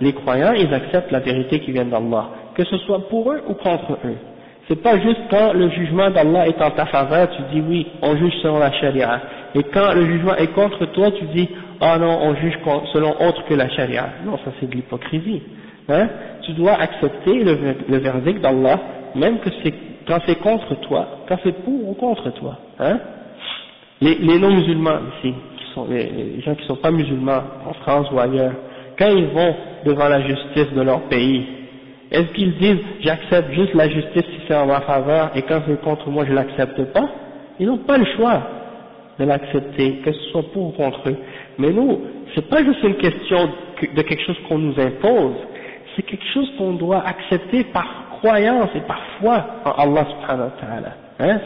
Les croyants, ils acceptent la vérité qui vient d'Allah, que ce soit pour eux ou contre eux. C'est pas juste quand le jugement d'Allah est en ta faveur, tu dis oui, on juge selon la charia. Et quand le jugement est contre toi, tu dis ah non, on juge selon autre que la charia. Non, ça c'est de l'hypocrisie. Tu dois accepter le verdict d'Allah, même que quand c'est contre toi, quand c'est pour ou contre toi. Les non-musulmans ici, les gens qui ne sont pas musulmans, en France ou ailleurs, quand ils vont devant la justice de leur pays, est-ce qu'ils disent j'accepte juste la justice si c'est en ma faveur et quand c'est contre moi je l'accepte pas? Ils n'ont pas le choix de l'accepter, que ce soit pour ou contre eux. Mais nous, c'est pas juste une question de quelque chose qu'on nous impose, c'est quelque chose qu'on doit accepter par croyance et par foi en Allah subhanahu wa ta'ala.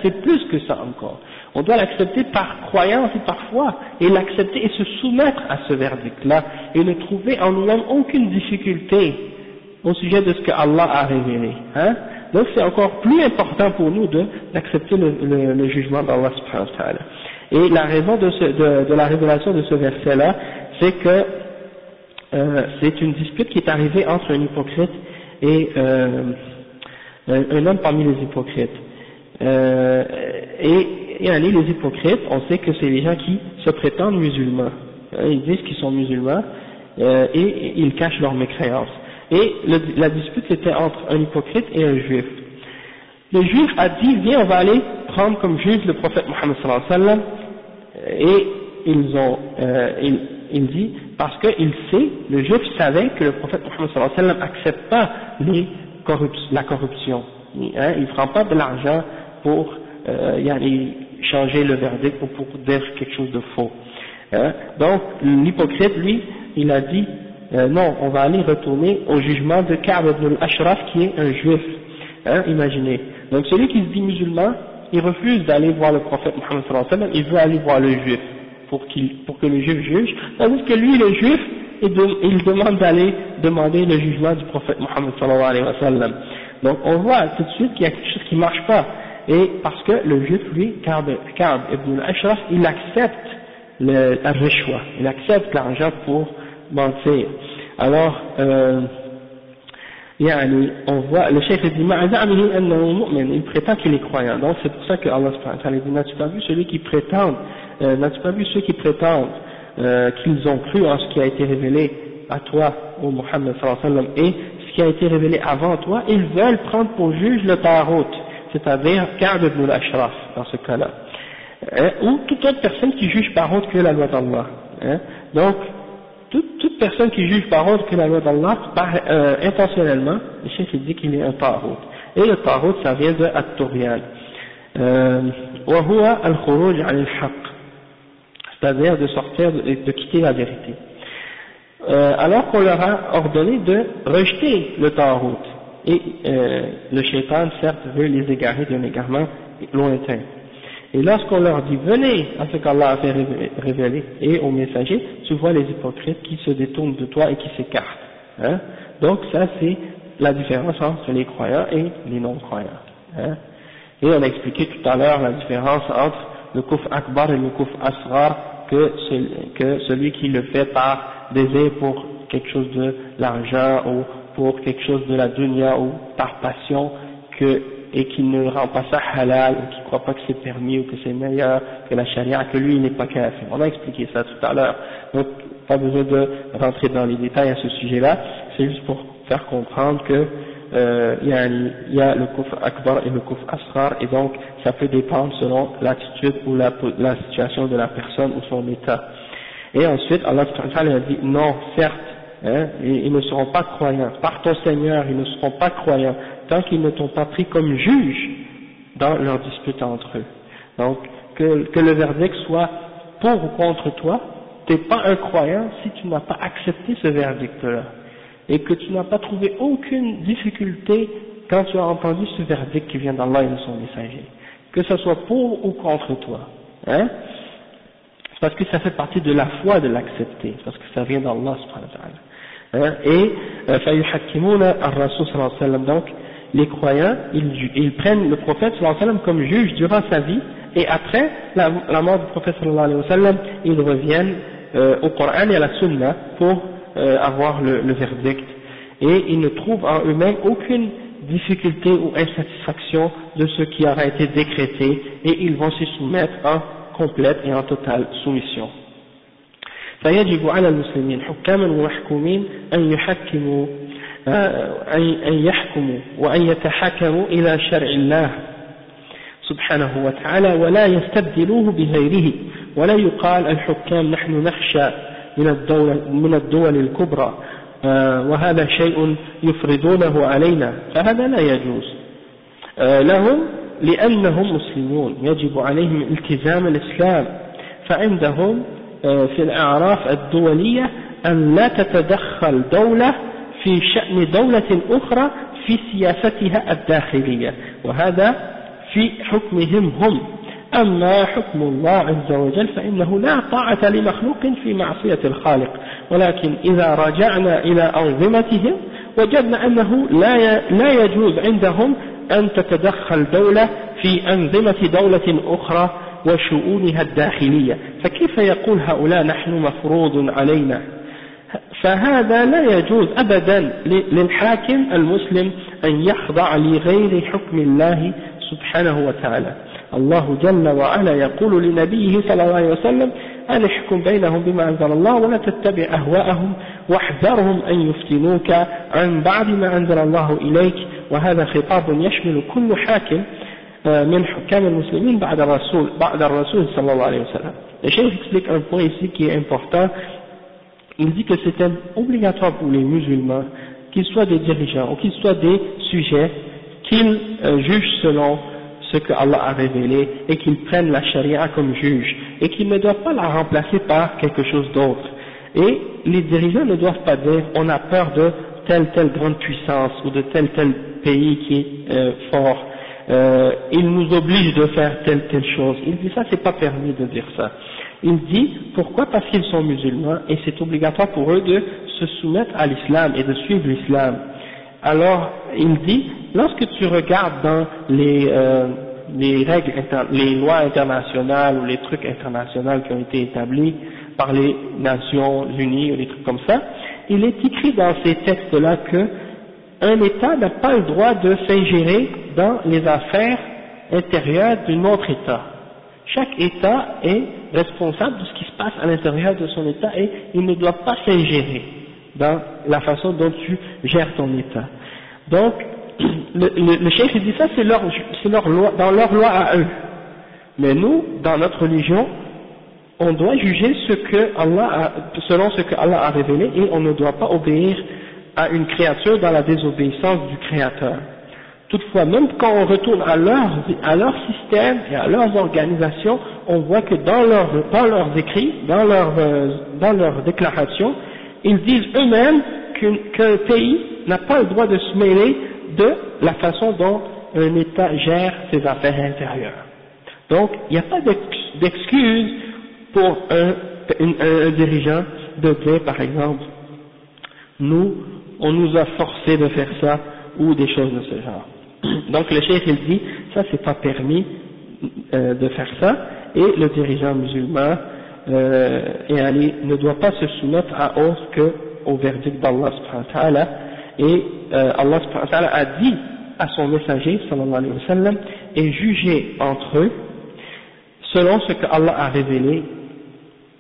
C'est plus que ça encore. On doit l'accepter par croyance et par foi, et l'accepter et se soumettre à ce verdict-là, et ne trouver en nous-mêmes aucune difficulté au sujet de ce que Allah a révélé. Donc c'est encore plus important pour nous d'accepter le jugement d'Allah subhanahu wa ta'ala. Et la raison de la révélation de ce verset-là, c'est que c'est une dispute qui est arrivée entre un hypocrite et un homme parmi les hypocrites. Et les hypocrites, on sait que c'est les gens qui se prétendent musulmans. Ils disent qu'ils sont musulmans et ils cachent leur mécréance. Et la dispute c'était entre un hypocrite et un juif. Le juif a dit viens on va aller prendre comme juge le prophète Mohammed sallallahu alayhi wa sallam, et il dit parce qu'il sait, le juif savait que le prophète Mohammed sallallahu alayhi wa sallam accepte pas la corruption. Il ne prend pas de l'argent pour changer le verdict ou pour dire quelque chose de faux. Donc l'hypocrite lui il a dit non, on va aller retourner au jugement de Ka'b ibn al-Ashraf qui est un juif. Imaginez. Donc celui qui se dit musulman, il refuse d'aller voir le prophète Mohammed sallallahu alayhi wa sallam, il veut aller voir le juif pour que le juif juge, tandis que lui le juif il demande d'aller demander le jugement du prophète Mohammed sallallahu alayhi wa sallam. Donc on voit tout de suite qu'il y a quelque chose qui ne marche pas, et parce que le juif lui, Ka'b ibn al-Ashraf, il accepte le rishwa, il accepte l'argent pour mentir. Alors on voit, le cheikh dit il prétend qu'il est croyant, donc c'est pour ça que Allah subhanahu wa ta'ala dit n'as-tu pas vu ceux qui prétendent qu'ils ont cru en ce qui a été révélé à toi, ô Muhammad sallallahu alayhi wa sallam, et ce qui a été révélé avant toi, ils veulent prendre pour juge le Tarout, c'est-à-dire Ka'b ibn al-Ashraf dans ce cas-là, ou toute autre personne qui juge par autre que la loi d'Allah. Donc toute personne qui juge par autre que la loi d'Allah, intentionnellement, le chef dit qu'il est un Tarout. Et le Tarout, ça vient de At-Tughyan. Wa huwa al-khuruj al-haqq, c'est-à-dire de sortir, de quitter la vérité. Alors qu'on leur a ordonné de rejeter le Tarout. Et le shaitan, certes, veut les égarer d'un égarement lointain. Et lorsqu'on leur dit venez à ce qu'Allah a fait révéler et aux messagers, tu vois les hypocrites qui se détournent de toi et qui s'écartent. Donc ça c'est la différence entre les croyants et les non-croyants. Et on a expliqué tout à l'heure la différence entre le kufr akbar et le kufr asghar, que celui qui le fait par désir pour quelque chose de l'argent ou pour quelque chose de la dunya ou par passion, que et qui ne rend pas ça halal, ou qui ne croit pas que c'est permis, ou que c'est meilleur que la charia, que lui il n'est pas kafir. On a expliqué ça tout à l'heure, donc pas besoin de rentrer dans les détails à ce sujet-là, c'est juste pour faire comprendre que il y a le kufr akbar et le kufr asghar, et donc ça peut dépendre selon l'attitude ou la situation de la personne ou son état. Et ensuite Allah a dit non, certes, ils ne seront pas croyants, par ton Seigneur ils ne seront pas croyants tant qu'ils ne t'ont pas pris comme juge dans leur dispute entre eux. Donc que le verdict soit pour ou contre toi, tu n'es pas un croyant si tu n'as pas accepté ce verdict-là, et que tu n'as pas trouvé aucune difficulté quand tu as entendu ce verdict qui vient d'Allah et de son messager, que ce soit pour ou contre toi, parce que ça fait partie de la foi de l'accepter, parce que ça vient d'Allah subhanahu wa ta'ala. Et فَيُحَكِّمُونَ الرَّسُولَ صلى الله عليه وسلم, donc les croyants ils prennent le prophète sallallahu alayhi wa sallam comme juge durant sa vie, et après la mort du prophète sallallahu alayhi wa sallam ils reviennent au Coran et à la Sunna pour avoir le verdict, et ils ne trouvent en eux-mêmes aucune difficulté ou insatisfaction de ce qui aura été décrété, et ils vont s'y soumettre en complète et en totale soumission. فيجب على المسلمين حكاما ومحكومين أن يحكموا أن يحكموا وأن يتحكموا إلى شرع الله سبحانه وتعالى ولا يستبدلوه بغيره، ولا يقال الحكام نحن نخشى من الدول الكبرى وهذا شيء يفرضونه علينا، فهذا لا يجوز لهم لأنهم مسلمون يجب عليهم التزام الإسلام، فعندهم في الأعراف الدولية أن لا تتدخل دولة في شأن دولة أخرى في سياستها الداخلية، وهذا في حكمهم هم. أما حكم الله عز وجل فإنه لا طاعة لمخلوق في معصية الخالق، ولكن إذا رجعنا إلى أنظمتهم وجدنا أنه لا يجوز عندهم أن تتدخل دولة في أنظمة دولة أخرى وشؤونها الداخلية، فكيف يقول هؤلاء نحن مفروض علينا؟ فهذا لا يجوز أبدا للحاكم المسلم أن يخضع لغير حكم الله سبحانه وتعالى. الله جل وعلا يقول لنبيه صلى الله عليه وسلم أن احكم بينهم بما أنزل الله ولا تتبع أهواءهم واحذرهم أن يفتنوك عن بعد ما أنزل الله إليك، وهذا خطاب يشمل كل حاكم من حكام المسلمين بعد الرسول صلى الله عليه وسلم. Le cheikh explique un point ici qui est important. Il dit que c'est obligatoire pour les musulmans, qu'ils soient des dirigeants ou qu'ils soient des sujets, qu'ils jugent selon ce que Allah a révélé et qu'ils prennent la charia comme juge, et qu'ils ne doivent pas la remplacer par quelque chose d'autre. Et les dirigeants ne doivent pas dire on a peur de telle grande puissance ou de tel pays qui est fort, il nous oblige de faire telle chose. Il dit ça, c'est pas permis de dire ça. Il dit pourquoi? Parce qu'ils sont musulmans et c'est obligatoire pour eux de se soumettre à l'islam et de suivre l'islam. Alors il dit, lorsque tu regardes dans les règles, les lois internationales ou les trucs internationaux qui ont été établis par les Nations Unies ou des trucs comme ça, il est écrit dans ces textes-là que un État n'a pas le droit de s'ingérer dans les affaires intérieures d'un autre État. Chaque État est responsable de ce qui se passe à l'intérieur de son État et il ne doit pas s'ingérer dans la façon dont tu gères ton État. Donc, le cheikh dit ça, c'est leur loi, dans leur loi à eux. Mais nous, dans notre religion, on doit juger selon ce que Allah a révélé, et on ne doit pas obéir à une créature dans la désobéissance du Créateur. Toutefois, même quand on retourne à leur système et à leurs organisations, on voit que dans leurs écrits, dans leurs déclarations, ils disent eux-mêmes qu'un pays n'a pas le droit de se mêler de la façon dont un État gère ses affaires intérieures. Donc, il n'y a pas d'excuse pour un dirigeant de dire, par exemple, on nous a forcé de faire ça, ou des choses de ce genre. Donc le cheikh il dit, ça c'est pas permis de faire ça, et le dirigeant musulman ne doit pas se soumettre à autre qu'au verdict d'Allah subhanahu wa ta'ala, et Allah subhanahu wa ta'ala a dit à son messager sallallahu alayhi wa sallam et jugez entre eux selon ce que Allah a révélé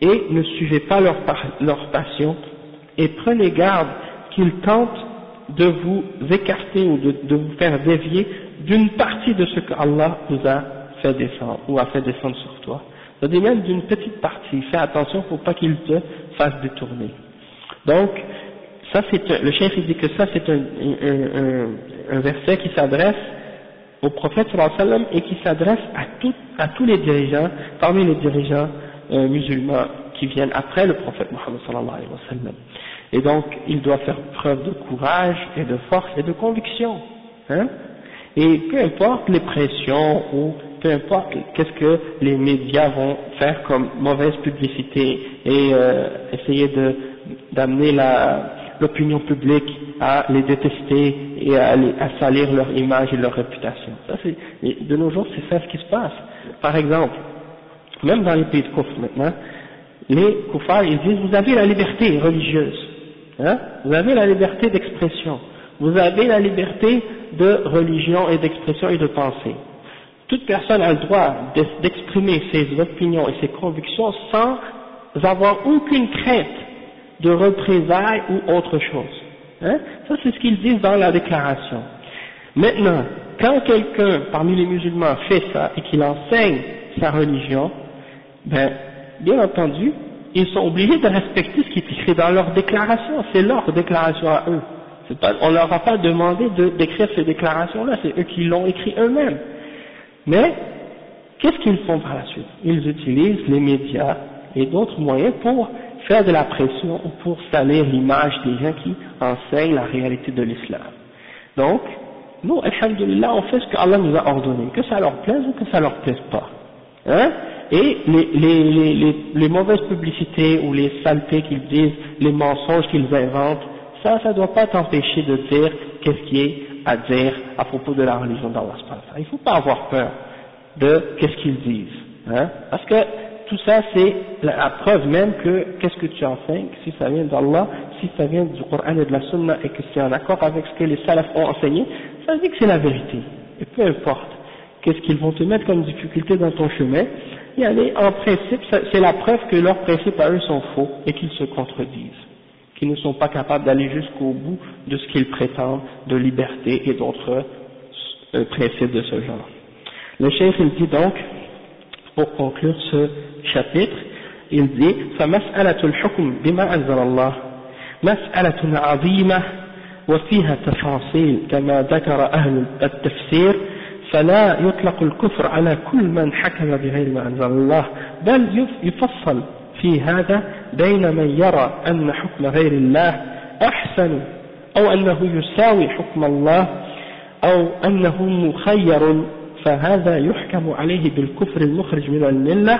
et ne suivez pas leur passion et prenez garde qu'ils tentent de vous écarter ou de vous faire dévier d'une partie de ce que Allah vous a fait descendre ou a fait descendre sur toi. C'est-à-dire même d'une petite partie. Fais attention pour pas qu'il te fasse détourner. Donc, ça c'est le chef il dit que ça c'est un verset qui s'adresse au prophète sallallahu alayhi wa sallam et qui s'adresse à tous les dirigeants, parmi les dirigeants musulmans qui viennent après le prophète Mohammed sallallahu alayhi wa sallam. Et donc, il doit faire preuve de courage et de force et de conviction. Hein? Et peu importe les pressions ou peu importe qu'est-ce que les médias vont faire comme mauvaise publicité et essayer d'amener l'opinion publique à les détester et à salir leur image et leur réputation. Ça, de nos jours, c'est ça ce qui se passe. Par exemple, même dans les pays de Koufr maintenant, les koufars, ils disent, vous avez la liberté religieuse, hein? Vous avez la liberté d'expression, vous avez la liberté de religion et d'expression et de pensée. Toute personne a le droit d'exprimer ses opinions et ses convictions sans avoir aucune crainte de représailles ou autre chose. Hein? Ça, c'est ce qu'ils disent dans la déclaration. Maintenant, quand quelqu'un parmi les musulmans fait ça et qu'il enseigne sa religion, ben, bien entendu, ils sont obligés de respecter ce qui est écrit dans leur déclaration. C'est leur déclaration à eux. On leur a pas demandé d'écrire ces déclarations-là, c'est eux qui l'ont écrit eux-mêmes. Mais, qu'est-ce qu'ils font par la suite? Ils utilisent les médias et d'autres moyens pour faire de la pression ou pour salir l'image des gens qui enseignent la réalité de l'islam. Donc, nous, alhamdulillah, on fait ce qu'Allah nous a ordonné, que ça leur plaise ou que ça leur plaise pas. Hein? Et les mauvaises publicités ou les saletés qu'ils disent, les mensonges qu'ils inventent, ça ne doit pas t'empêcher de dire qu'est-ce qui est à dire à propos de la religion d'Allah. Il ne faut pas avoir peur de qu'est-ce qu'ils disent. Hein? Parce que tout ça, c'est la preuve même que qu'est-ce que tu enseignes, si ça vient d'Allah, si ça vient du Coran et de la Sunna et que c'est en accord avec ce que les salafs ont enseigné, ça dit que c'est la vérité. Et peu importe qu'est-ce qu'ils vont te mettre comme difficulté dans ton chemin, et allez, en principe, c'est la preuve que leurs principes à eux sont faux et qu'ils se contredisent, qu'ils ne sont pas capables d'aller jusqu'au bout de ce qu'ils prétendent de liberté et d'autres principes de ce genre. Le cheikh il dit donc, pour conclure ce chapitre, il dit فمسألة الحكم بما أنزل الله مسألة عظيمة وفيها تفاصيل كما ذكر أهل التفسير فلا يطلق الكفر على كل من حكم بغير ما أنزل الله بل يفصل في هذا بين من يرى أن حكم غير الله أحسن أو أنه يساوي حكم الله أو أنه مخير فهذا يحكم عليه بالكفر المخرج من الملة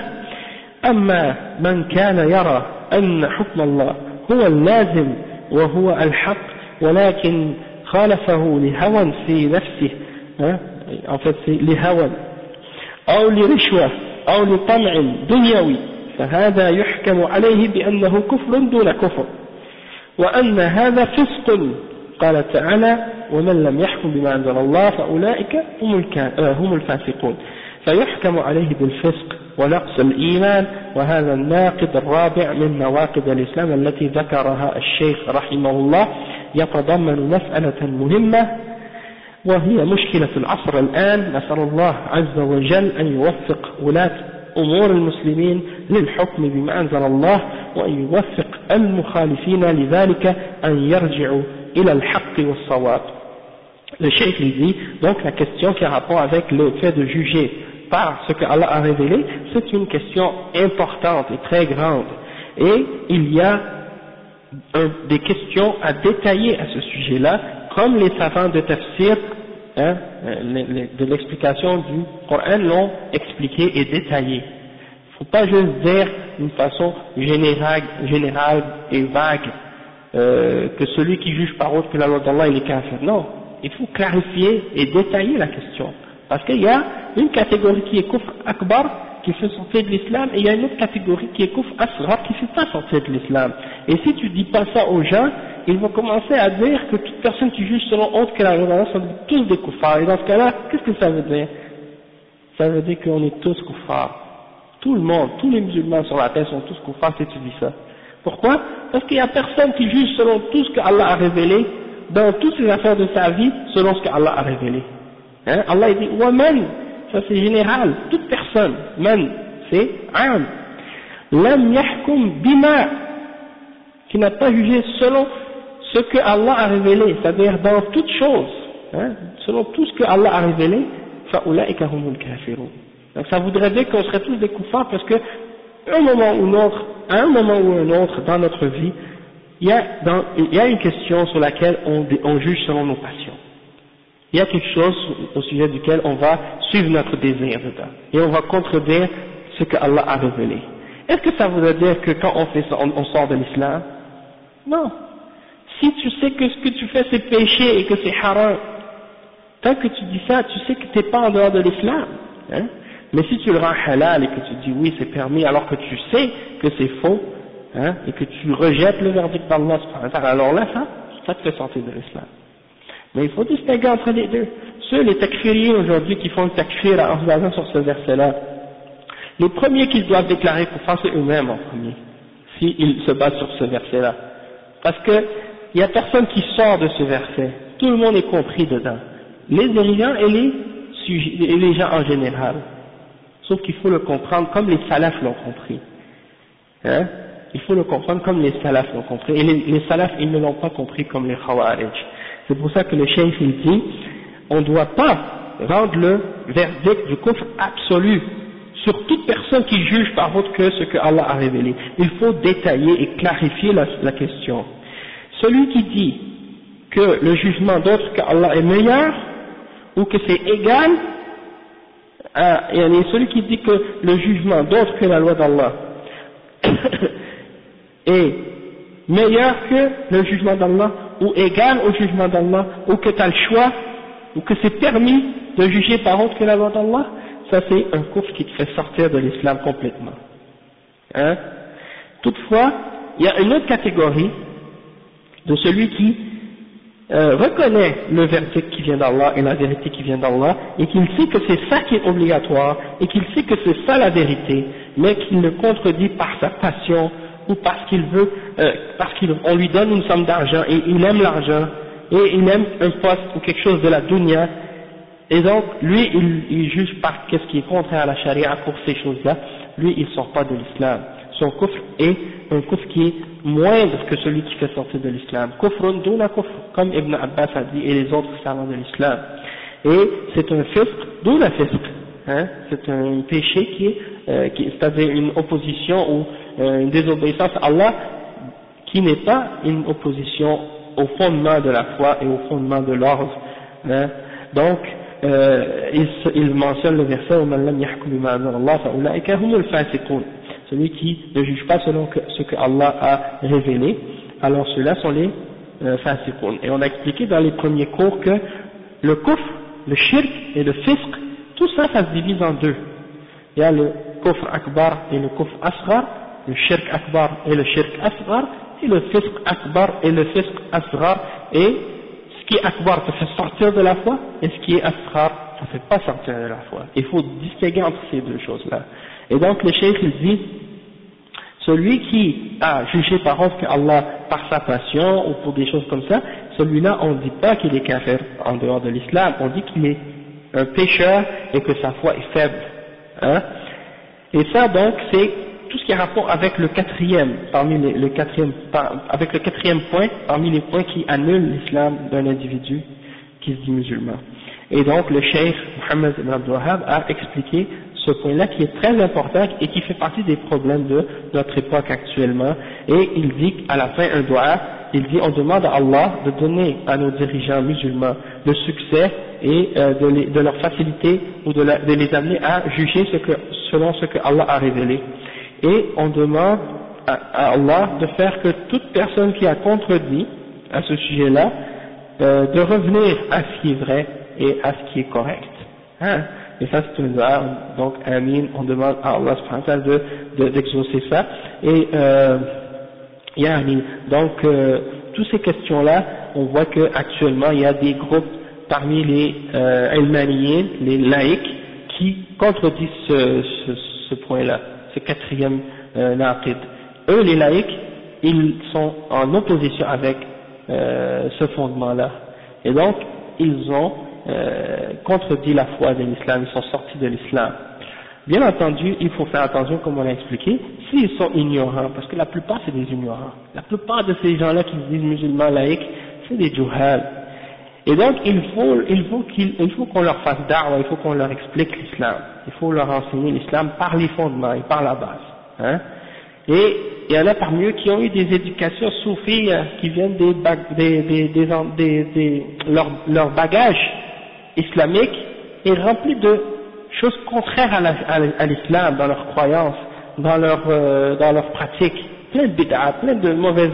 أما من كان يرى أن حكم الله هو اللازم وهو الحق ولكن خالفه لهوى في نفسه en fait c'est لهوى أو لرشوة أو لطمع دنيوي فهذا يحكم عليه بأنه كفر دون كفر وأن هذا فسق قال تعالى ومن لم يحكم بما أنزل الله فأولئك هم الفاسقون فيحكم عليه بالفسق ونقص الإيمان وهذا الناقض الرابع من نواقض الإسلام التي ذكرها الشيخ رحمه الله يتضمن مسألة مهمة وهي مشكلة العصر الآن نسأل الله عز وجل أن يوفق ولاة أمور المسلمين للحكم بما أنزل الله وأن يوفق المخالفين لذلك أن يرجعوا إلى الحق والصواب. Le cheikh il dit, donc la question qui a rapport avec le fait de juger par ce que Allah a révélé, c'est une question importante et très grande. Et il y a des questions à détailler à ce sujet-là, comme les savants de tafsir, de l'explication du Coran l'ont expliqué et détaillé. Il ne faut pas juste dire d'une façon générale et vague que celui qui juge par autre que la loi d'Allah il est kafir. Non, il faut clarifier et détailler la question. Parce qu'il y a une catégorie qui est kufr akbar qui fait sortir de l'islam, et il y a une autre catégorie qui est kufr asghar qui ne fait pas sortir de l'islam. Et si tu dis pas ça aux gens, ils vont commencer à dire que toute personne qui juge selon autre que la loi d'Allah sont tous des kuffars. Et dans ce cas-là, qu'est-ce que ça veut dire? Ça veut dire qu'on est tous kuffars. Tout le monde, tous les musulmans sur la terre sont tous kuffars si tu dis ça. Pourquoi? Parce qu'il n'y a personne qui juge selon tout ce qu'Allah a révélé dans toutes les affaires de sa vie selon ce qu'Allah a révélé. Hein? Allah dit « Waman » ça c'est général, toute personne. Man, c'est am. Lam yahkum bima, qui n'a pas jugé selon ce que Allah a révélé, c'est-à-dire dans toute chose, hein, selon tout ce que Allah a révélé, fa'ulaika humul kafirun. Donc ça voudrait dire qu'on serait tous des kuffars parce que à un moment ou un autre dans notre vie, il y a une question sur laquelle on juge selon nos passions. Il y a quelque chose au sujet duquel on va suivre notre désir dedans. Et on va contredire ce que Allah a révélé. Est-ce que ça voudrait dire que quand on fait ça, on sort de l'islam? Non. Si tu sais que ce que tu fais c'est péché et que c'est haram, tant que tu dis ça, tu sais que tu n'es pas en dehors de l'islam. Hein? Mais si tu le rends halal et que tu dis oui c'est permis alors que tu sais que c'est faux, hein, et que tu rejettes le verdict d'Allah, alors là ça te fait sortir de l'islam. Mais il faut distinguer entre les deux. Les takfiriens aujourd'hui qui font le takfir en se basant sur ce verset-là, les premiers qu'ils doivent déclarer pour faire c'est eux-mêmes en premier, s'ils se basent sur ce verset-là. Parce que il n'y a personne qui sort de ce verset, tout le monde est compris dedans, les dirigeants et les gens en général. Sauf qu'il faut le comprendre comme les salafs l'ont compris. Hein? Il faut le comprendre comme les salafs l'ont compris. Et les salafs, ils ne l'ont pas compris comme les khawarij. C'est pour ça que le cheikh il dit, on ne doit pas rendre le verdict du kufr absolu sur toute personne qui juge par autre que ce que Allah a révélé. Il faut détailler et clarifier la question. Celui qui dit que le jugement d'autre qu'Allah est meilleur, ou que c'est égal, et celui qui dit que le jugement d'autre que la loi d'Allah est meilleur que le jugement d'Allah, ou égal au jugement d'Allah, ou que tu as le choix, ou que c'est permis de juger par autre que la loi d'Allah, ça c'est un kufr qui te fait sortir de l'islam complètement. Hein? Toutefois, il y a une autre catégorie de celui qui reconnaît le verdict qui vient d'Allah et la vérité qui vient d'Allah, et qu'il sait que c'est ça qui est obligatoire, et qu'il sait que c'est ça la vérité, mais qu'il le contredit par sa passion, ou parce qu'il veut, parce qu'on lui donne une somme d'argent, et il aime l'argent, et il aime un poste ou quelque chose de la dunya, et donc lui il juge par qu'est-ce qui est contraire à la charia pour ces choses-là, lui il sort pas de l'islam. Son kufr est un kufr qui est moindre que celui qui fait sortir de l'islam. Kufrun duna kufr, comme Ibn Abbas a dit et les autres savants de l'islam. Et c'est un fisq duna fisq, hein, c'est un péché qui est, c'est-à-dire une opposition ou une désobéissance à Allah qui n'est pas une opposition au fondement de la foi et au fondement de l'ordre. Hein. Donc, il mentionne le verset وَمَنْ لَمْ يَحْكُمْ بِمَا أَنزَلَ اللَّهُ فَأُولَٰئِكَ هُمُ الْفَاسِقُونَ. Celui qui ne juge pas selon ce que Allah a révélé, alors ceux-là sont les fasiqun. Et on a expliqué dans les premiers cours que le kufr, le shirk et le fisq, tout ça, ça se divise en deux. Il y a le kufr akbar et le kufr asghar, le shirk akbar et le shirk asghar, et le fisq akbar et le fisq asghar, et ce qui est akbar te fait sortir de la foi, et ce qui est asghar ça ne fait pas sortir de la foi. Il faut distinguer entre ces deux choses-là. Et donc le cheikh il dit, celui qui a jugé par contre qu'Allah par sa passion ou pour des choses comme ça, celui-là on ne dit pas qu'il est kafir en dehors de l'islam, on dit qu'il est un pécheur et que sa foi est faible. Hein? Et ça donc c'est tout ce qui a rapport avec le quatrième, avec le quatrième point parmi les points qui annulent l'islam d'un individu qui se dit musulman. Et donc le cheikh Mohammed ibn Abdul Wahhab a expliqué ce point-là qui est très important et qui fait partie des problèmes de notre époque actuellement. Et il dit à la fin un doua, il dit on demande à Allah de donner à nos dirigeants musulmans le succès et de leur faciliter ou de les amener à juger selon ce que Allah a révélé. Et on demande à Allah de faire que toute personne qui a contredit à ce sujet-là, de revenir à ce qui est vrai et à ce qui est correct. Hein? et ça c'est une dua, donc amin, on demande à Allah subhanahu wa ta'ala d'exaucer ça, et donc toutes ces questions-là, on voit qu'actuellement il y a des groupes parmi les ilmaniyin, les laïcs, qui contredisent ce point-là, ce quatrième naqid. Eux les laïcs, ils sont en opposition avec ce fondement-là, et donc ils ont contredit la foi de l'islam, ils sont sortis de l'islam. Bien entendu, il faut faire attention, comme on a expliqué, s'ils sont ignorants, parce que la plupart c'est des ignorants. La plupart de ces gens-là qui se disent musulmans laïcs, c'est des juhal. Et donc il faut qu'on leur fasse da'wa, il faut qu'on leur explique l'islam. Il faut leur enseigner l'islam par les fondements et par la base. Hein. Et il y en a parmi eux qui ont eu des éducations soufis qui viennent leur bagage islamique est rempli de choses contraires à l'islam, dans leurs croyances, dans leurs pratiques, plein de bid'a, plein de mauvaises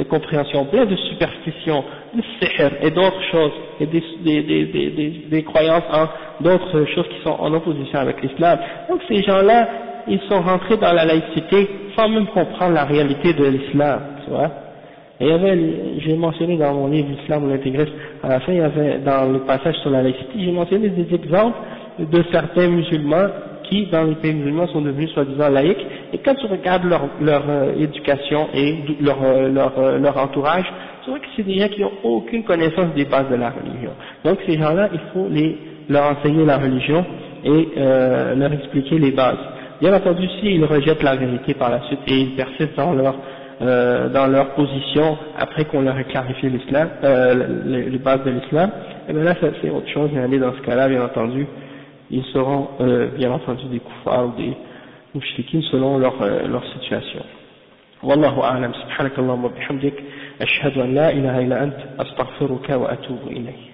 compréhensions, plein de superstitions, de sihr et d'autres choses, et des croyances en d'autres choses qui sont en opposition avec l'islam. Donc ces gens-là, ils sont rentrés dans la laïcité sans même comprendre la réalité de l'islam, tu vois. Et j'ai mentionné dans mon livre L'Islam ou l'intégrisme, à la fin il y avait dans le passage sur la laïcité, j'ai mentionné des exemples de certains musulmans qui dans les pays musulmans sont devenus soi-disant laïcs, et quand tu regardes leur éducation et leur entourage, tu vois que c'est des gens qui n'ont aucune connaissance des bases de la religion. Donc ces gens-là, il faut leur enseigner la religion et leur expliquer les bases. Bien entendu, s'ils rejettent la vérité par la suite et ils persistent dans leur position après qu'on leur ait clarifié l'islam, les bases de l'islam, et bien là c'est autre chose. Et dans ce cas-là, bien entendu, ils seront bien entendu des kuffars ou des mushrikin selon leur situation. Wallahu a'lam. Subhanakallahumma wa bihamdik, ashhadu an la ilaha illa ant, astaghfiruka wa atubu ilayk.